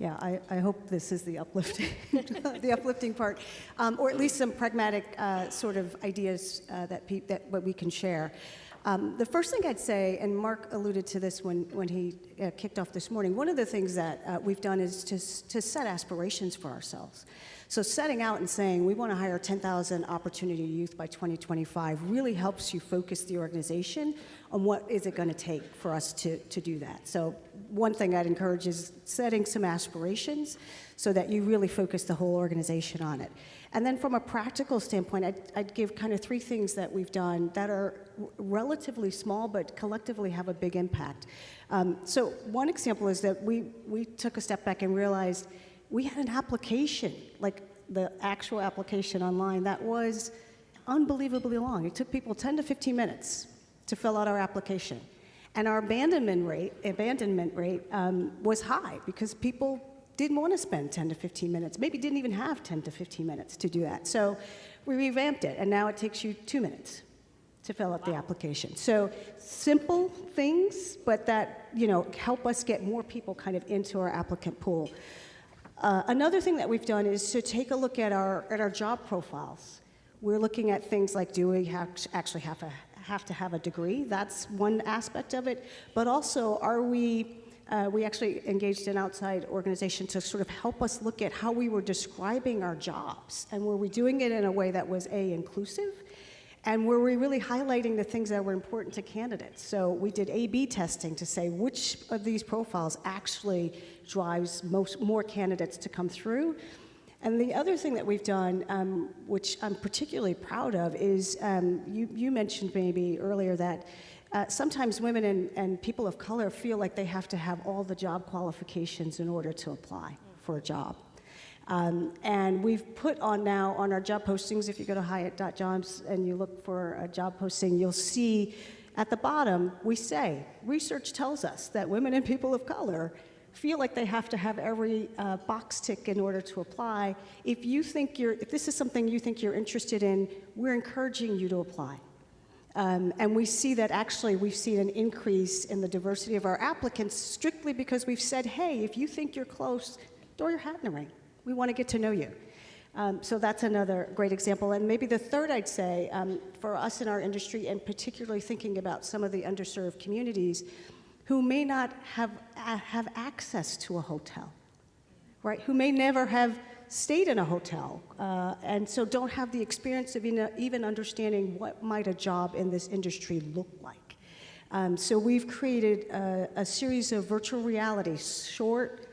Yeah, I hope this is the uplifting, the uplifting part, or at least some pragmatic sort of ideas that we can share. The first thing I'd say, and Mark alluded to this when he kicked off this morning, one of the things that we've done is to set aspirations for ourselves. So setting out and saying we want to hire 10,000 opportunity youth by 2025 really helps you focus the organization on what is it going to take for us to do that. So one thing I'd encourage is setting some aspirations so that you really focus the whole organization on it. And then from a practical standpoint, I'd give kind of three things that we've done that are relatively small but collectively have a big impact. So one example is that we took a step back and realized we had an application, like the actual application online, that was unbelievably long. It took people 10 to 15 minutes to fill out our application. And our abandonment rate was high because people didn't want to spend 10 to 15 minutes, maybe didn't even have 10 to 15 minutes to do that. So we revamped it, and now it takes you 2 minutes to fill out the application. So simple things, but that help us get more people kind of into our applicant pool. Another thing that we've done is to take a look at our job profiles. We're looking at things like, do we actually have to have a degree? That's one aspect of it. But also, are we actually engaged an outside organization to sort of help us look at how we were describing our jobs, and were we doing it in a way that was inclusive, and were we really highlighting the things that were important to candidates? So we did A/B testing to say which of these profiles actually drives more candidates to come through. And the other thing that we've done, which I'm particularly proud of, is you mentioned maybe earlier that sometimes women and people of color feel like they have to have all the job qualifications in order to apply for a job. And we've put on our job postings, if you go to Hyatt.jobs and you look for a job posting, you'll see at the bottom, we say, research tells us that women and people of color feel like they have to have every box tick in order to apply. If this is something you think you're interested in, we're encouraging you to apply. And we see that actually we've seen an increase in the diversity of our applicants strictly because we've said, hey, if you think you're close, throw your hat in the ring. We want to get to know you. So that's another great example. And maybe the third, I'd say, for us in our industry, and particularly thinking about some of the underserved communities who may not have access to a hotel, right? Who may never have stayed in a hotel, and so don't have the experience of even understanding what might a job in this industry look like. So we've created a series of virtual reality, short,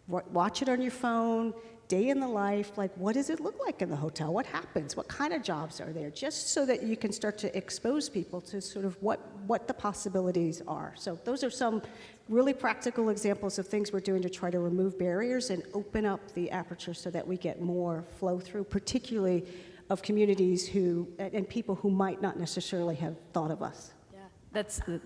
watch it on your phone, day in the life, like what does it look like in the hotel? What happens? What kind of jobs are there? Just so that you can start to expose people to sort of what the possibilities are. So those are some really practical examples of things we're doing to try to remove barriers and open up the aperture so that we get more flow through, particularly of communities who, and people who might not necessarily have thought of us. Yeah, that's good.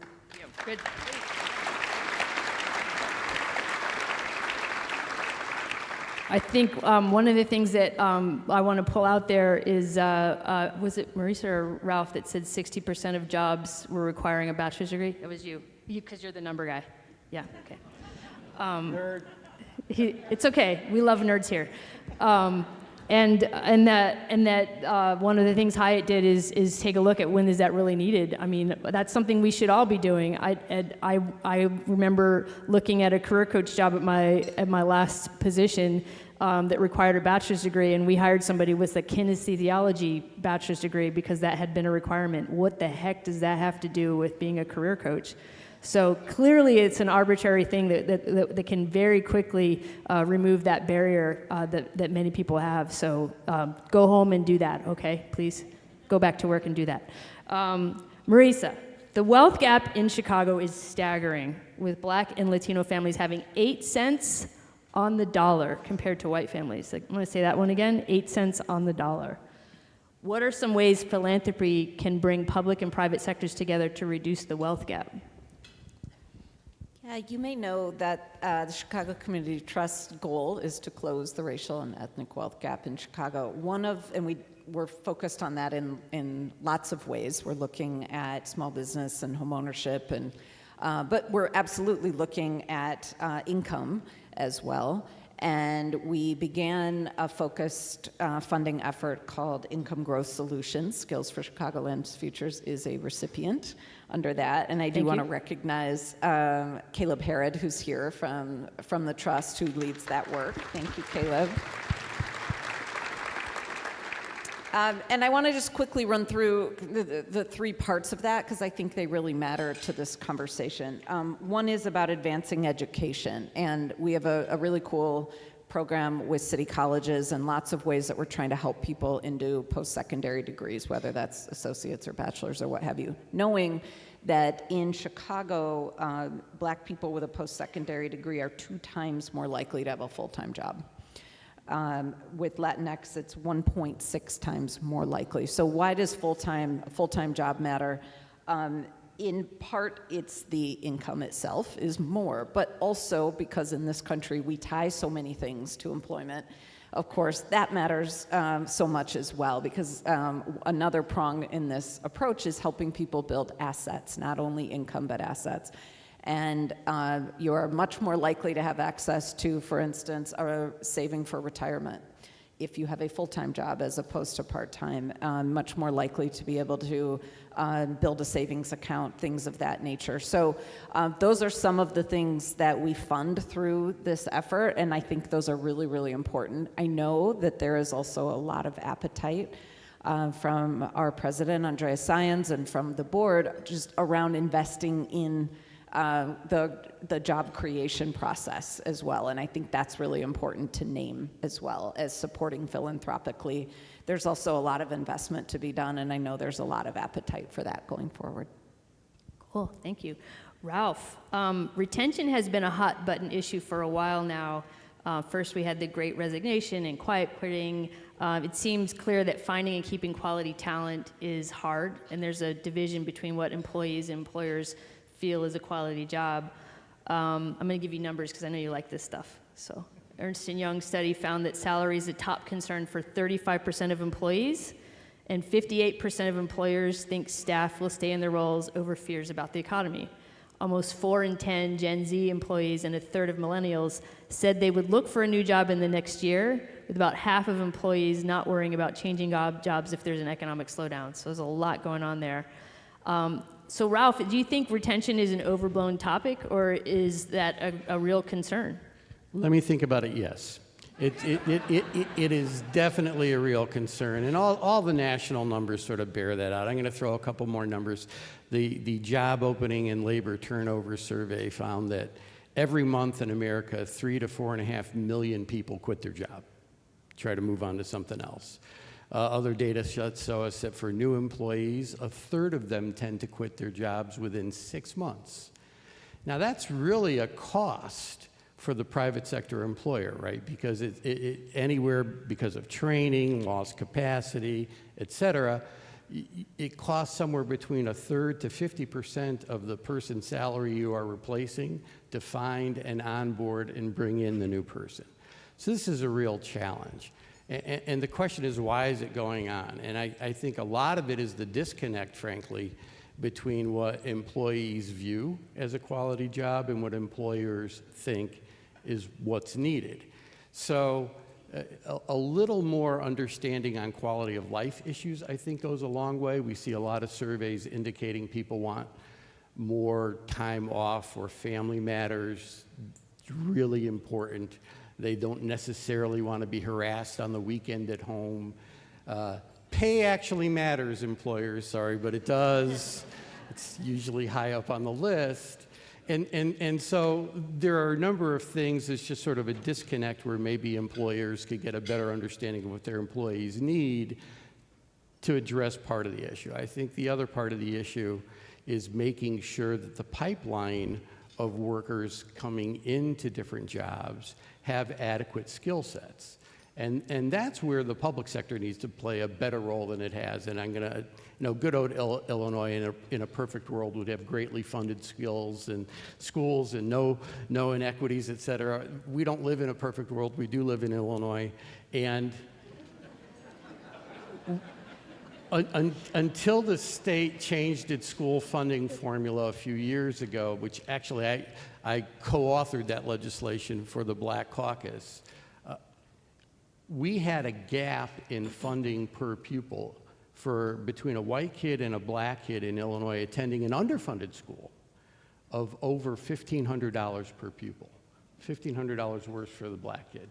I think one of the things that I want to pull out there is, was it Marisa or Ralph that said 60% of jobs were requiring a bachelor's degree? That was you, because you're the number guy. Yeah, okay. Nerd. It's okay. We love nerds here. And that one of the things Hyatt did is take a look at when is that really needed. I mean, that's something we should all be doing. I remember looking at a career coach job at my last position that required a bachelor's degree, and we hired somebody with a kinesiology bachelor's degree because that had been a requirement. What the heck does that have to do with being a career coach? So clearly it's an arbitrary thing that can very quickly remove that barrier that many people have. So go home and do that, okay? Please go back to work and do that. Marisa, the wealth gap in Chicago is staggering, with Black and Latino families having 8 cents on the dollar compared to white families. I'm going to say that one again, 8 cents on the dollar. What are some ways philanthropy can bring public and private sectors together to reduce the wealth gap? You may know that the Chicago Community Trust goal is to close the racial and ethnic wealth gap in Chicago. We're focused on that in lots of ways. We're looking at small business and home ownership, but we're absolutely looking at income as well. And we began a focused funding effort called Income Growth Solutions. Skills for Chicagoland's Futures is a recipient under that. And I do want to recognize Caleb Herod, who's here from the Trust, who leads that work. Thank you, Caleb. And I want to just quickly run through the 3 parts of that, because I think they really matter to this conversation. One is about advancing education, and we have a really cool program with city colleges and lots of ways that we're trying to help people into post-secondary degrees, whether that's associates or bachelor's or what have you. Knowing that in Chicago, Black people with a post-secondary degree are 2 times more likely to have a full-time job. With Latinx, it's 1.6 times more likely. So why does a full-time job matter? In part, it's the income itself is more, but also because in this country we tie so many things to employment. Of course, that matters so much as well, because another prong in this approach is helping people build assets, not only income, but assets. And you're much more likely to have access to, for instance, a saving for retirement if you have a full-time job as opposed to part-time, much more likely to be able to build a savings account, things of that nature. So those are some of the things that we fund through this effort, and I think those are really, really important. I know that there is also a lot of appetite from our president, Andrea Sayans, and from the board just around investing in the job creation process as well. And I think that's really important to name as well as supporting philanthropically. There's also a lot of investment to be done, and I know there's a lot of appetite for that going forward. Cool, thank you. Ralph, retention has been a hot button issue for a while now. First we had the Great Resignation and quiet quitting. It seems clear that finding and keeping quality talent is hard, and there's a division between what employees and employers feel is a quality job. I'm going to give you numbers because I know you like this stuff. So, Ernst & Young study found that salary is a top concern for 35% of employees, and 58% of employers think staff will stay in their roles over fears about the economy. Almost 4 in 10 Gen Z employees and a third of millennials said they would look for a new job in the next year, with about half of employees not worrying about changing jobs if there's an economic slowdown. So there's a lot going on there. So Ralph, do you think retention is an overblown topic, or is that a real concern? Let me think about it, yes. It is definitely a real concern, and all the national numbers sort of bear that out. I'm going to throw a couple more numbers. The job opening and labor turnover survey found that every month in America, 3 to 4.5 million people quit their job. try to move on to something else. Other data show us that for new employees, a third of them tend to quit their jobs within 6 months. Now that's really a cost for the private sector employer, right? Because anywhere because of training, lost capacity, et cetera, it costs somewhere between a third to 50% of the person's salary you are replacing to find and onboard and bring in the new person. So this is a real challenge. And the question is, why is it going on? And I think a lot of it is the disconnect, frankly, between what employees view as a quality job and what employers think is what's needed. So a little more understanding on quality of life issues, I think, goes a long way. We see a lot of surveys indicating people want more time off for family matters. It's really important. They don't necessarily want to be harassed on the weekend at home. Pay actually matters, employers, sorry, but it does. It's usually high up on the list. And so there are a number of things that's just sort of a disconnect where maybe employers could get a better understanding of what their employees need to address part of the issue. I think the other part of the issue is making sure that the pipeline of workers coming into different jobs have adequate skill sets. And that's where the public sector needs to play a better role than it has. And I'm going to, good old Illinois in a perfect world would have greatly funded skills and schools and no inequities, et cetera. We don't live in a perfect world. We do live in Illinois. And until the state changed its school funding formula a few years ago, which actually I co-authored that legislation for the Black Caucus, we had a gap in funding per pupil for between a white kid and a black kid in Illinois attending an underfunded school of over $1,500 per pupil, $1,500 worse for the black kid.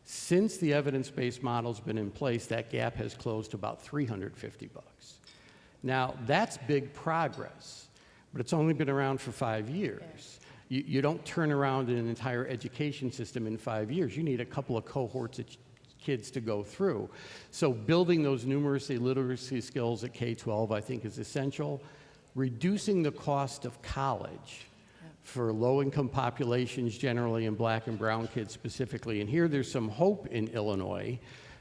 Since the evidence-based model's been in place, that gap has closed to about $350. Now, that's big progress, but it's only been around for 5 years. You don't turn around an entire education system in 5 years. You need a couple of cohorts of kids to go through. So building those numeracy, literacy skills at K-12, I think, is essential. Reducing the cost of college for low-income populations generally and black and brown kids specifically. And here there's some hope in Illinois.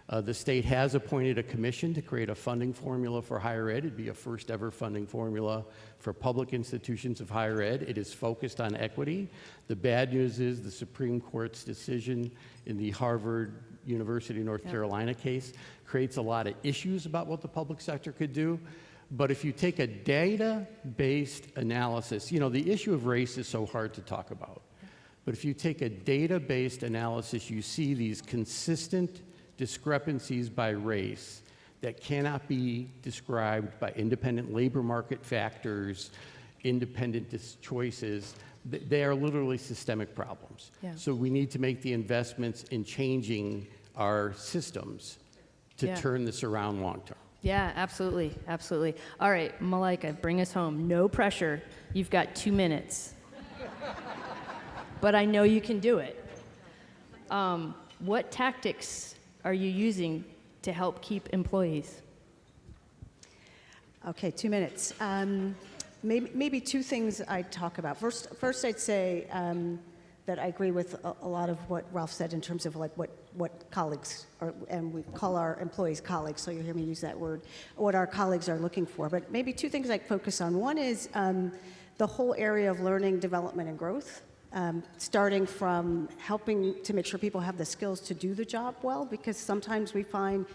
The state has appointed a commission to create a funding formula for higher ed. It'd be a first ever funding formula for public institutions of higher ed. It is focused on equity. The bad news is the Supreme Court's decision in the Harvard University, North Carolina case creates a lot of issues about what the public sector could do. But if you take a data-based analysis, the issue of race is so hard to talk about. But if you take a data-based analysis, you see these consistent discrepancies by race that cannot be described by independent labor market factors, independent choices. They are literally systemic problems. Yeah. So we need to make the investments in changing our systems to turn this around long term. Yeah, absolutely, absolutely. All right, Malaika, bring us home. No pressure. You've got 2 minutes. But I know you can do it. What tactics are you using to help keep employees? Okay, 2 minutes. Maybe two things I'd talk about. First I'd say that I agree with a lot of what Ralph said in terms of like what colleagues are, and we call our employees colleagues, so you'll hear me use that word, what our colleagues are looking for. But maybe two things I'd focus on. One is the whole area of learning, development, and growth. Starting from helping to make sure people have the skills to do the job well, because sometimes we find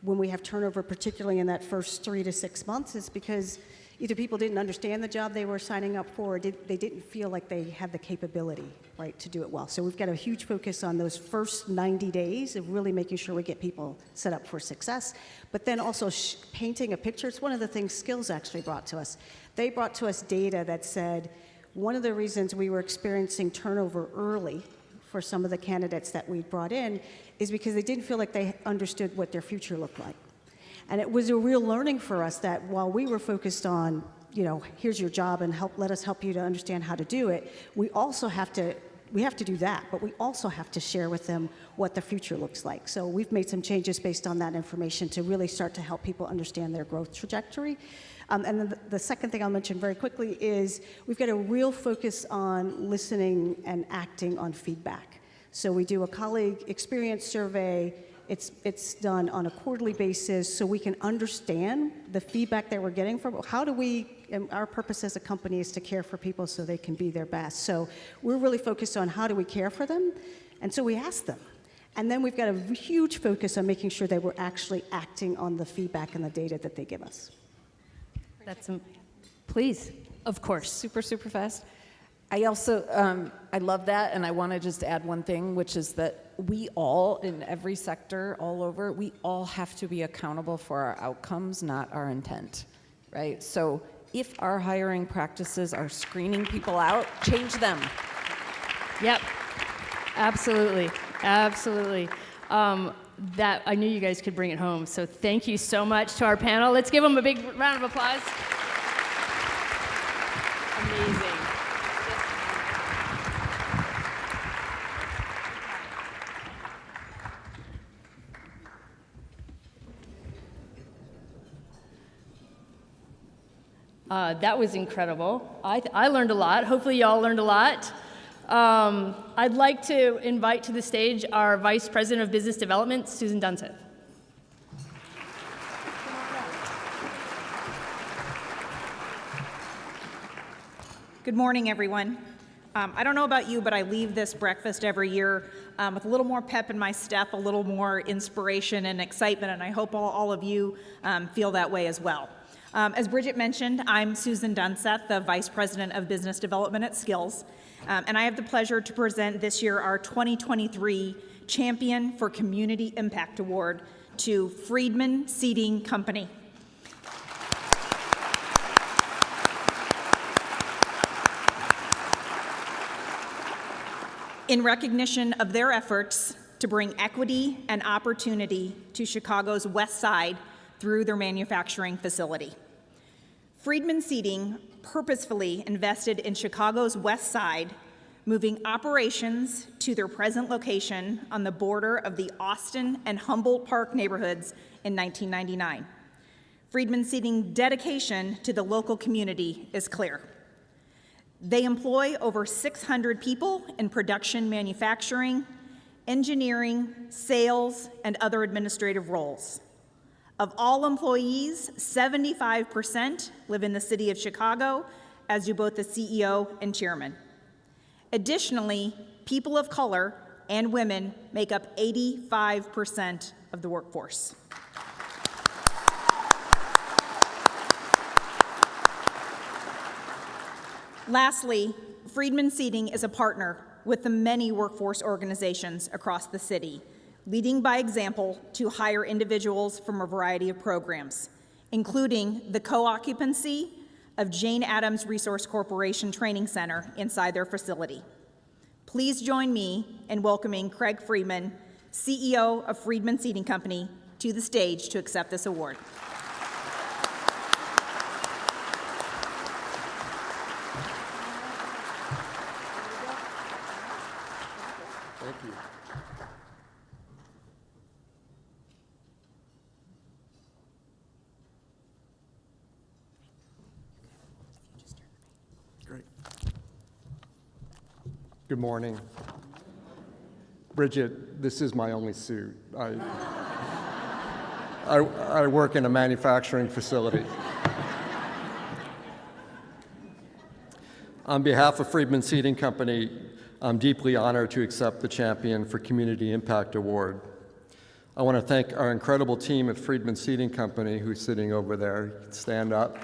when we have turnover, particularly in that first 3 to 6 months, is because either people didn't understand the job they were signing up for, or they didn't feel like they had the capability, right, to do it well. So we've got a huge focus on those first 90 days of really making sure we get people set up for success, but then also painting a picture. It's one of the things Skills actually brought to us. They brought to us data that said one of the reasons we were experiencing turnover early for some of the candidates that we brought in is because they didn't feel like they understood what their future looked like. And it was a real learning for us that while we were focused on, here's your job and let us help you to understand how to do it, we also have to we have to do that, but we also have to share with them what the future looks like. So we've made some changes based on that information to really start to help people understand their growth trajectory. And then the second thing I'll mention very quickly is we've got a real focus on listening and acting on feedback. So we do a colleague experience survey. It's done on a quarterly basis so we can understand the feedback that we're getting from how do we, and our purpose as a company is to care for people so they can be their best. So we're really focused on how do we care for them, and so we ask them. And then we've got a huge focus on making sure that we're actually acting on the feedback and the data that they give us. Please, of course. Super, super fast. I also, I love that, and I want to just add one thing, which is that we all, in every sector, all over, we all have to be accountable for our outcomes, not our intent, right? So if our hiring practices are screening people out, change them. Yep, absolutely, absolutely. That I knew you guys could bring it home, so thank you so much to our panel. Let's give them a big round of applause. Amazing. That was incredible. I learned a lot. Hopefully y'all learned a lot. I'd like to invite to the stage our Vice President of Business Development, Susan Dunseth. Good morning, everyone. I don't know about you, but I leave this breakfast every year with a little more pep in my step, a little more inspiration and excitement, and I hope all of you feel that way as well. As Bridget mentioned, I'm Susan Dunseth, the Vice President of Business Development at Skills, and I have the pleasure to present this year our 2023 Champion for Community Impact Award to Friedman Seating Company. In recognition of their efforts to bring equity and opportunity to Chicago's West Side through their manufacturing facility. Friedman Seating purposefully invested in Chicago's West Side, moving operations to their present location on the border of the Austin and Humboldt Park neighborhoods in 1999. Friedman Seating's dedication to the local community is clear. They employ over 600 people in production manufacturing, engineering, sales, and other administrative roles. Of all employees, 75% live in the city of Chicago, as do both the CEO and chairman. Additionally, people of color and women make up 85% of the workforce. Lastly, Friedman Seating is a partner with the many workforce organizations across the city, leading by example to hire individuals from a variety of programs, including the co-occupancy of Jane Addams Resource Corporation Training Center inside their facility. Please join me in welcoming Craig Friedman, CEO of Friedman Seating Company, to the stage to accept this award. Thank you. Great. Good morning. Bridget, this is my only suit. I work in a manufacturing facility. On behalf of Friedman Seating Company, I'm deeply honored to accept the Champion for Community Impact Award. I want to thank our incredible team at Friedman Seating Company, who's sitting over there. You can stand up.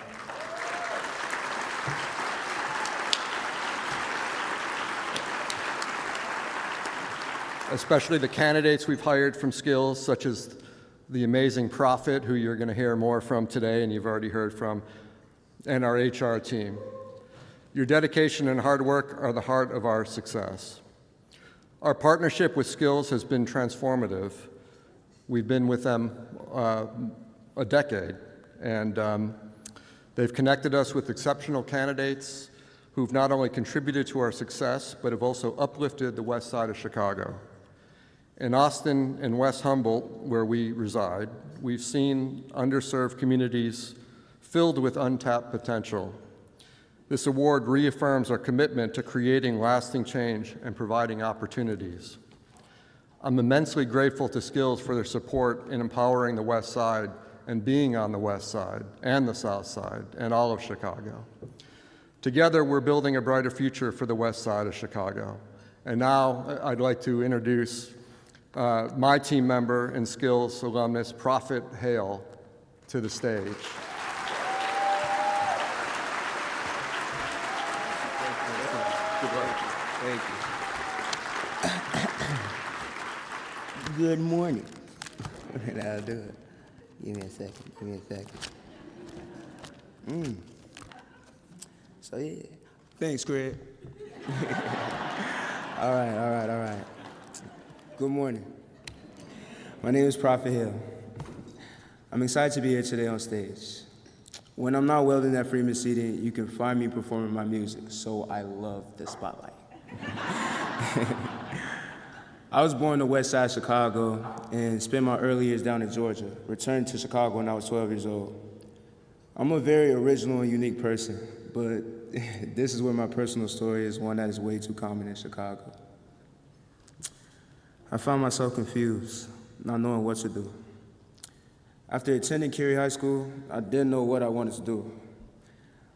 Especially the candidates we've hired from Skills, such as the amazing Prophet, who you're going to hear more from today and you've already heard from, and our HR team. Your dedication and hard work are the heart of our success. Our partnership with Skills has been transformative. We've been with them a decade, and they've connected us with exceptional candidates who've not only contributed to our success, but have also uplifted the west side of Chicago. In Austin and West Humboldt, where we reside, we've seen underserved communities filled with untapped potential. This award reaffirms our commitment to creating lasting change and providing opportunities. I'm immensely grateful to Skills for their support in empowering the West Side and being on the West Side and the South Side and all of Chicago. Together, we're building a brighter future for the West Side of Chicago. And now I'd like to introduce my team member and Skills alumnus, Prophet Hale, to the stage. Thank you. Good morning. That'll do it. Give me a second. So yeah. Thanks, Craig. All right. Good morning. My name is Prophet Hill. I'm excited to be here today on stage. When I'm not welding at Freeman Seating, you can find me performing my music, so I love the spotlight. I was born on the west side of Chicago and spent my early years down in Georgia, returned to Chicago when I was 12 years old. I'm a very original and unique person, but this is where my personal story is one that is way too common in Chicago. I found myself confused, not knowing what to do. After attending Cary High School, I didn't know what I wanted to do.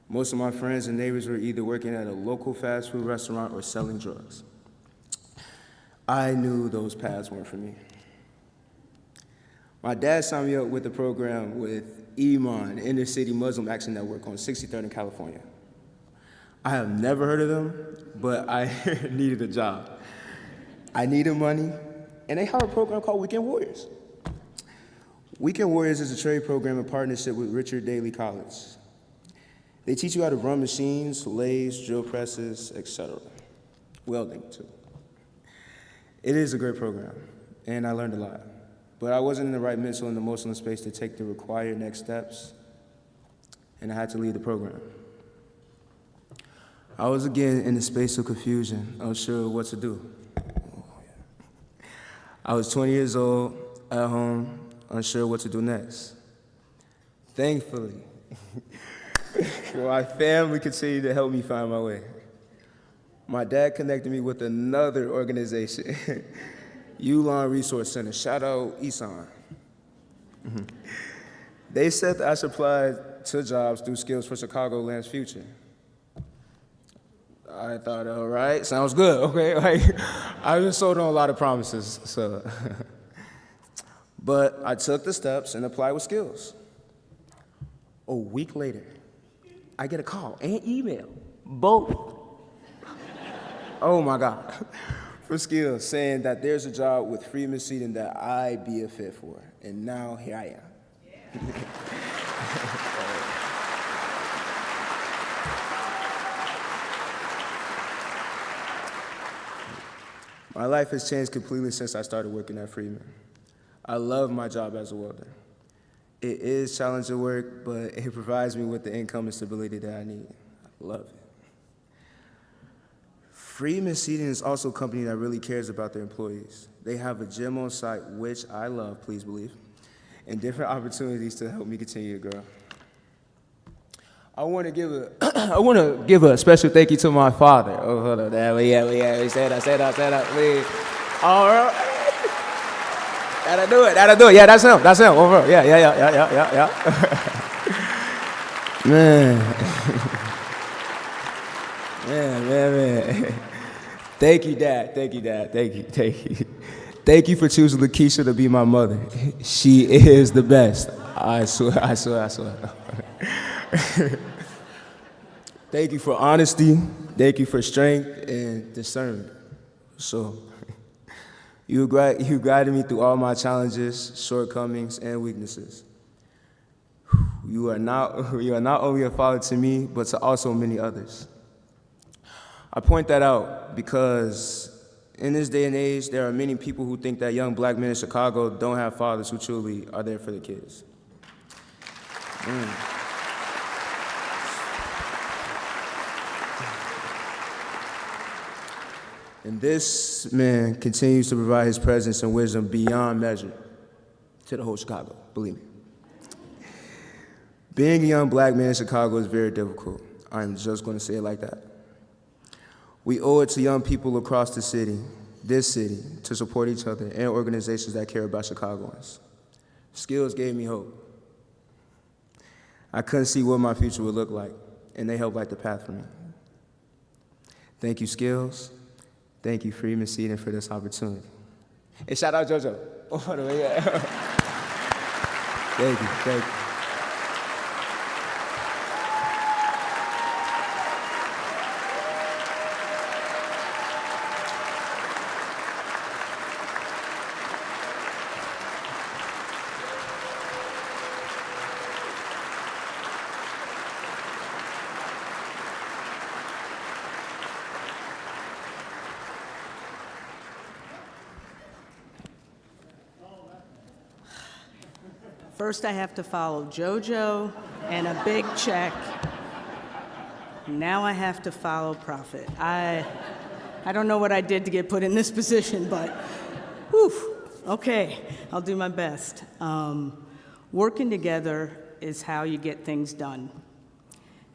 Most of my friends and neighbors were either working at a local fast food restaurant or selling drugs. I knew those paths weren't for me. My dad signed me up with a program with Iman, Inner City Muslim Action Network on 63rd in California. I have never heard of them, but I needed a job. I needed money, and they have a program called Weekend Warriors. Weekend Warriors is a trade program in partnership with Richard Daley College. They teach you how to run machines, lathes, drill presses, etc. Welding, too. It is a great program, and I learned a lot. But I wasn't in the right mental and emotional space to take the required next steps, and I had to leave the program. I was again in a space of confusion, unsure of what to do. I was 20 years old, at home, unsure what to do next. Thankfully, my family continued to help me find my way. My dad connected me with another organization, Ulan Resource Center. Shout out Isan. They said that I should apply to jobs through Skills for Chicagoland's future. I thought, all right, sounds good, okay? I've been sold on a lot of promises, so. But I took the steps and applied with Skills. A week later, I get a call and email, both. Oh my God, for Skills, saying that there's a job with Freeman Seating that I'd be a fit for. And now here I am. My life has changed completely since I started working at Freeman. I love my job as a welder. It is challenging work, but it provides me with the income and stability that I need. I love it. Freeman Seating is also a company that really cares about their employees. They have a gym on site, which I love, please believe, and different opportunities to help me continue to grow. I want to give a special thank you to my father. Oh, hold on, yeah, stand up, please. All right. That'll do it. Yeah, that's him. Over. Yeah. Man. Thank you, Dad. Thank you. Thank you for choosing Lakeisha to be my mother. She is the best. I swear. Thank you for honesty. Thank you for strength and discernment. So, you guided me through all my challenges, shortcomings, and weaknesses. You are not only a father to me, but to also many others. I point that out because in this day and age, there are many people who think that young black men in Chicago don't have fathers who truly are there for their kids. And this man continues to provide his presence and wisdom beyond measure to the whole Chicago, believe me. Being a young black man in Chicago is very difficult. I'm just going to say it like that. We owe it to young people across the city, this city, to support each other and organizations that care about Chicagoans. Skills gave me hope. I couldn't see what my future would look like, and they helped light the path for me. Thank you, Skills. Thank you, Freedman Seating, for this opportunity. And shout out JoJo. Oh, the way, yeah. Thank you, thank you. First, I have to follow JoJo and a big check. Now I have to follow Prophet. I don't know what I did to get put in this position, but whew, okay, I'll do my best. Working together is how you get things done.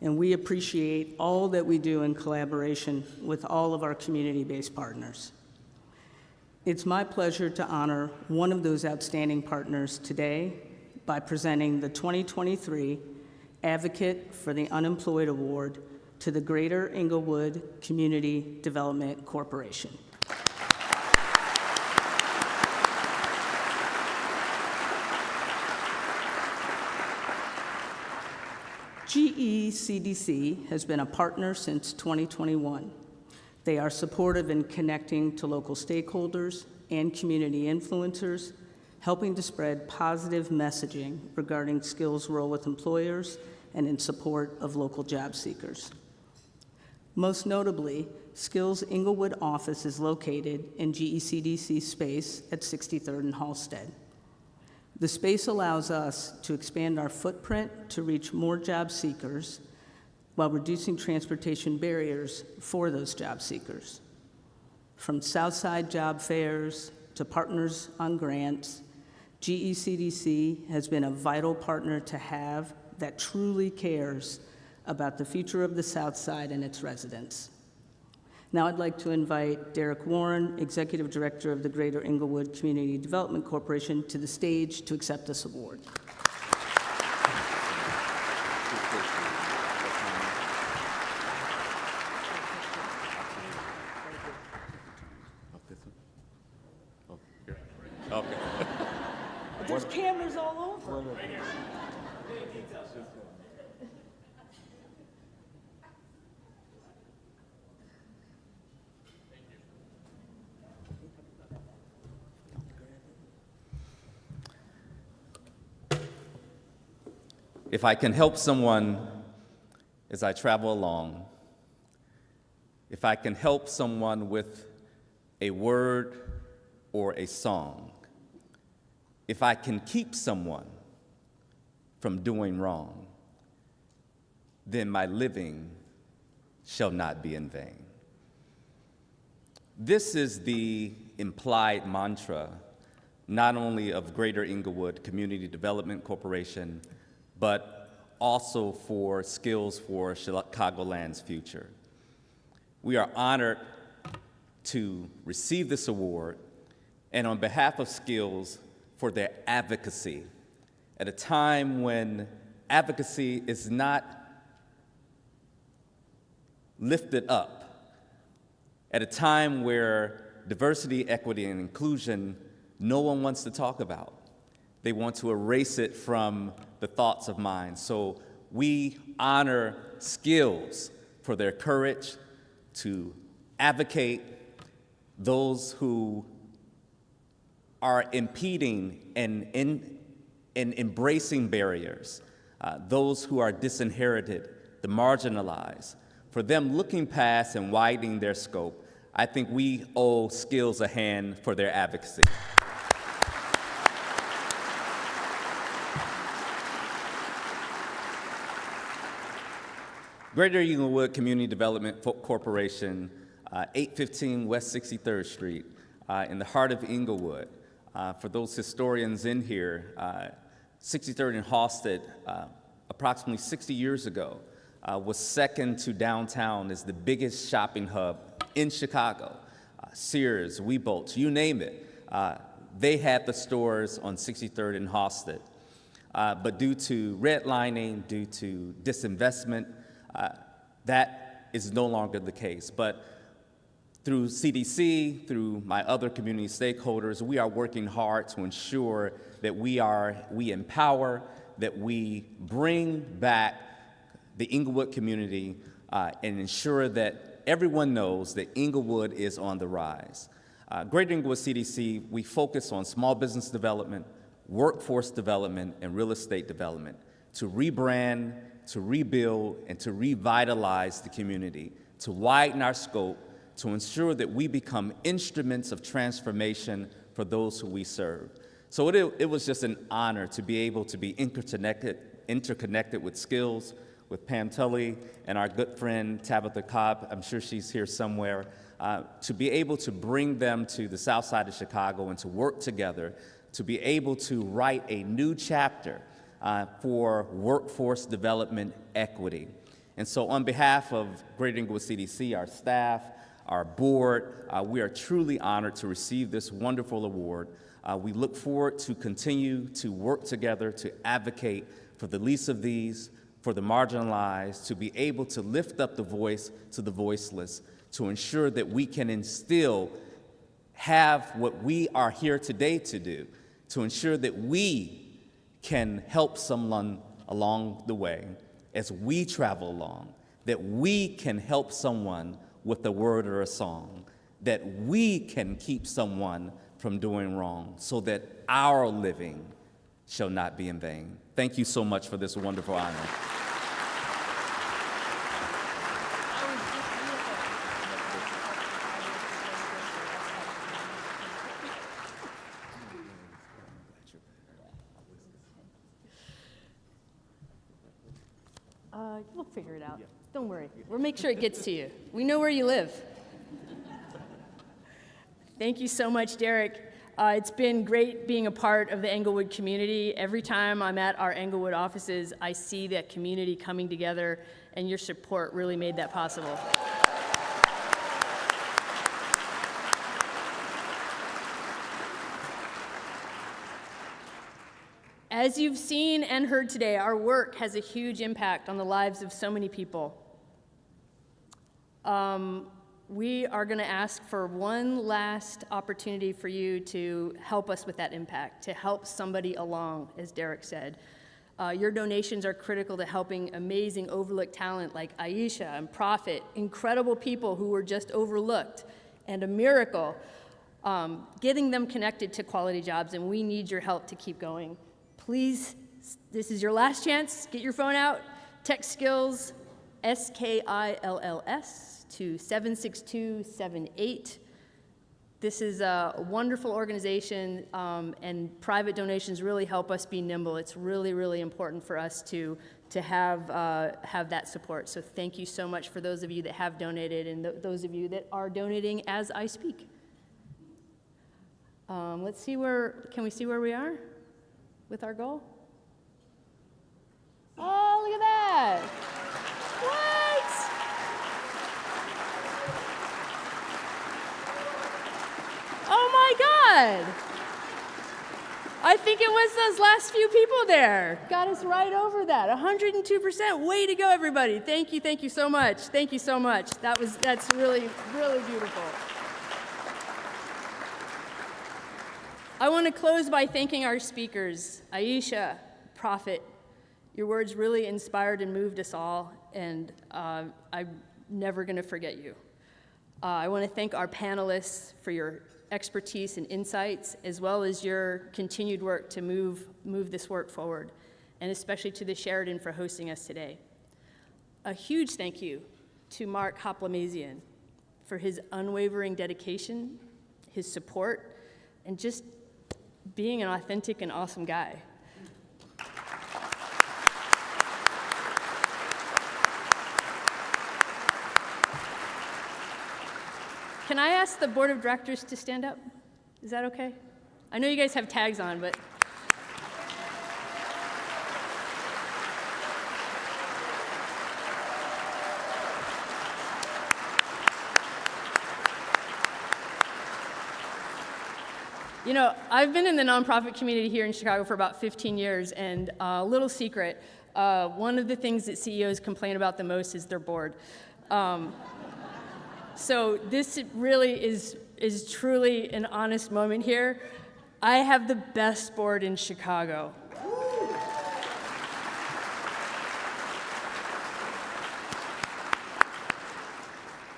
And we appreciate all that we do in collaboration with all of our community-based partners. It's my pleasure to honor one of those outstanding partners today by presenting the 2023 Advocate for the Unemployed Award to the Greater Englewood Community Development Corporation. GECDC has been a partner since 2021. They are supportive in connecting to local stakeholders and community influencers, helping to spread positive messaging regarding skills' role with employers and in support of local job seekers. Most notably, Skills' Englewood office is located in GECDC space at 63rd and Halsted. The space allows us to expand our footprint to reach more job seekers while reducing transportation barriers for those job seekers. From Southside job fairs to partners on grants, GECDC has been a vital partner to have that truly cares about the future of the South Side and its residents. Now I'd like to invite Derek Warren, Executive Director of the Greater Englewood Community Development Corporation, to the stage to accept this award. Okay. There's cameras all over. If I can help someone as I travel along, if I can help someone with a word or a song, if I can keep someone from doing wrong, then my living shall not be in vain. This is the implied mantra not only of Greater Englewood Community Development Corporation, but also for Skills for Chicagoland's future. We are honored to receive this award, and on behalf of Skills, for their advocacy at a time when advocacy is not lifted up, at a time where diversity, equity, and inclusion no one wants to talk about. They want to erase it from the thoughts of mind. So we honor Skills for their courage to advocate those who are impeding and embracing barriers, those who are disinherited, the marginalized. For them looking past and widening their scope, I think we owe Skills a hand for their advocacy. Greater Englewood Community Development Corporation 815 West 63rd Street in the heart of Inglewood. For those historians in here, 63rd and Halsted, approximately 60 years ago, was second to downtown as the biggest shopping hub in Chicago. Sears, Webolt's, you name it. They had the stores on 63rd and Halsted. But due to redlining, due to disinvestment, that is no longer the case. But through CDC, through my other community stakeholders, we are working hard to ensure that we empower, that we bring back the Inglewood community and ensure that everyone knows that Inglewood is on the rise. Greater Inglewood CDC, we focus on small business development, workforce development, and real estate development to rebrand, to rebuild, and to revitalize the community, to widen our scope, to ensure that we become instruments of transformation for those who we serve. So it was just an honor to be able to be interconnected with Skills, with Pam Tully and our good friend Tabitha Cobb, I'm sure she's here somewhere, to be able to bring them to the south side of Chicago and to work together, to be able to write a new chapter for workforce development equity. And so on behalf of Greater Inglewood CDC, our staff, our board, we are truly honored to receive this wonderful award. We look forward to continue to work together to advocate for the least of these, for the marginalized, to be able to lift up the voice to the voiceless, to ensure that we can instill, have what we are here today to do, to ensure that we can help someone along the way as we travel along, that we can help someone with a word or a song, that we can keep someone from doing wrong so that our living shall not be in vain. Thank you so much for this wonderful honor. We'll figure it out. Don't worry. We'll make sure it gets to you. We know where you live. Thank you so much, Derek. It's been great being a part of the Englewood community. Every time I'm at our Englewood offices, I see that community coming together, and your support really made that possible. As you've seen and heard today, our work has a huge impact on the lives of so many people. We are going to ask for one last opportunity for you to help us with that impact, to help somebody along, as Derek said. Your donations are critical to helping amazing overlooked talent like Aisha and Prophet, incredible people who were just overlooked, and a miracle, getting them connected to quality jobs, and we need your help to keep going. Please, this is your last chance. Get your phone out. Text Skills, SKILLS, to 76278. This is a wonderful organization, and private donations really help us be nimble. It's really, really important for us to have that support. So thank you so much for those of you that have donated and those of you that are donating as I speak. Let's see can we see where we are with our goal? Oh, look at that. What? Oh my God. I think it was those last few people there. Got us right over that. 102%. Way to go, everybody. Thank you so much. Thank you so much. That's really, really beautiful. I want to close by thanking our speakers, Aisha, Prophet. Your words really inspired and moved us all, and I'm never going to forget you. I want to thank our panelists for your expertise and insights, as well as your continued work to move this work forward, and especially to the Sheraton for hosting us today. A huge thank you to Mark Hoplamazian for his unwavering dedication, his support, and just being an authentic and awesome guy. Can I ask the board of directors to stand up? Is that okay? I know you guys have tags on, but. You know, I've been in the nonprofit community here in Chicago for about 15 years, and a little secret, one of the things that CEOs complain about the most is their board. So this really is truly an honest moment here. I have the best board in Chicago.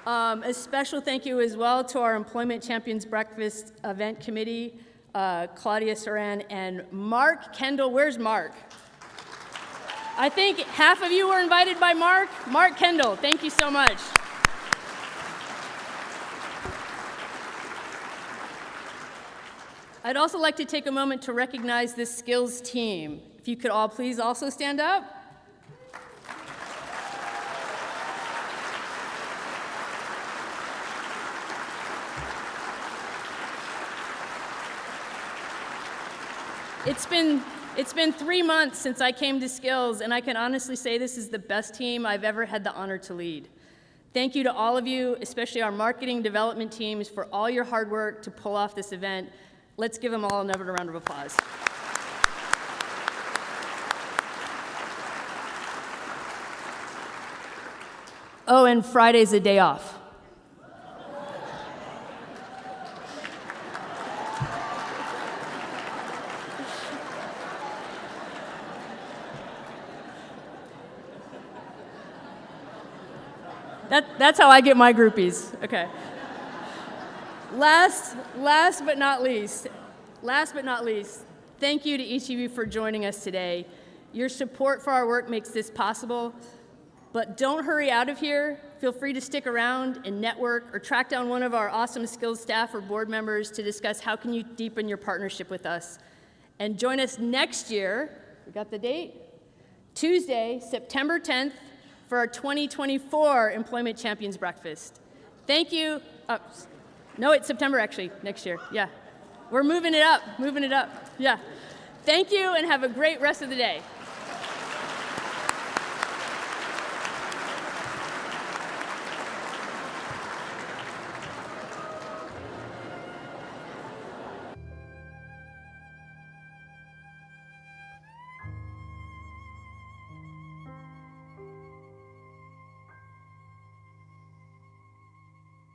A special thank you as well to our Employment Champions Breakfast Event Committee, Claudia Saran and Mark Kendall. Where's Mark? I think half of you were invited by Mark. Mark Kendall, thank you so much. I'd also like to take a moment to recognize this skills team. If you could all please also stand up. It's been 3 months since I came to Skills, and I can honestly say this is the best team I've ever had the honor to lead. Thank you to all of you, especially our marketing development teams, for all your hard work to pull off this event. Let's give them all another round of applause. Oh, and Friday's a day off. That's how I get my groupies. Okay. Last but not least, thank you to each of you for joining us today. Your support for our work makes this possible, but don't hurry out of here. Feel free to stick around and network or track down one of our awesome Skills staff or board members to discuss how can you deepen your partnership with us. And join us next year, we got the date? Tuesday, September 10th, for our 2024 Employment Champions Breakfast. Thank you. No, it's September actually, next year, yeah. We're moving it up, yeah. Thank you and have a great rest of the day.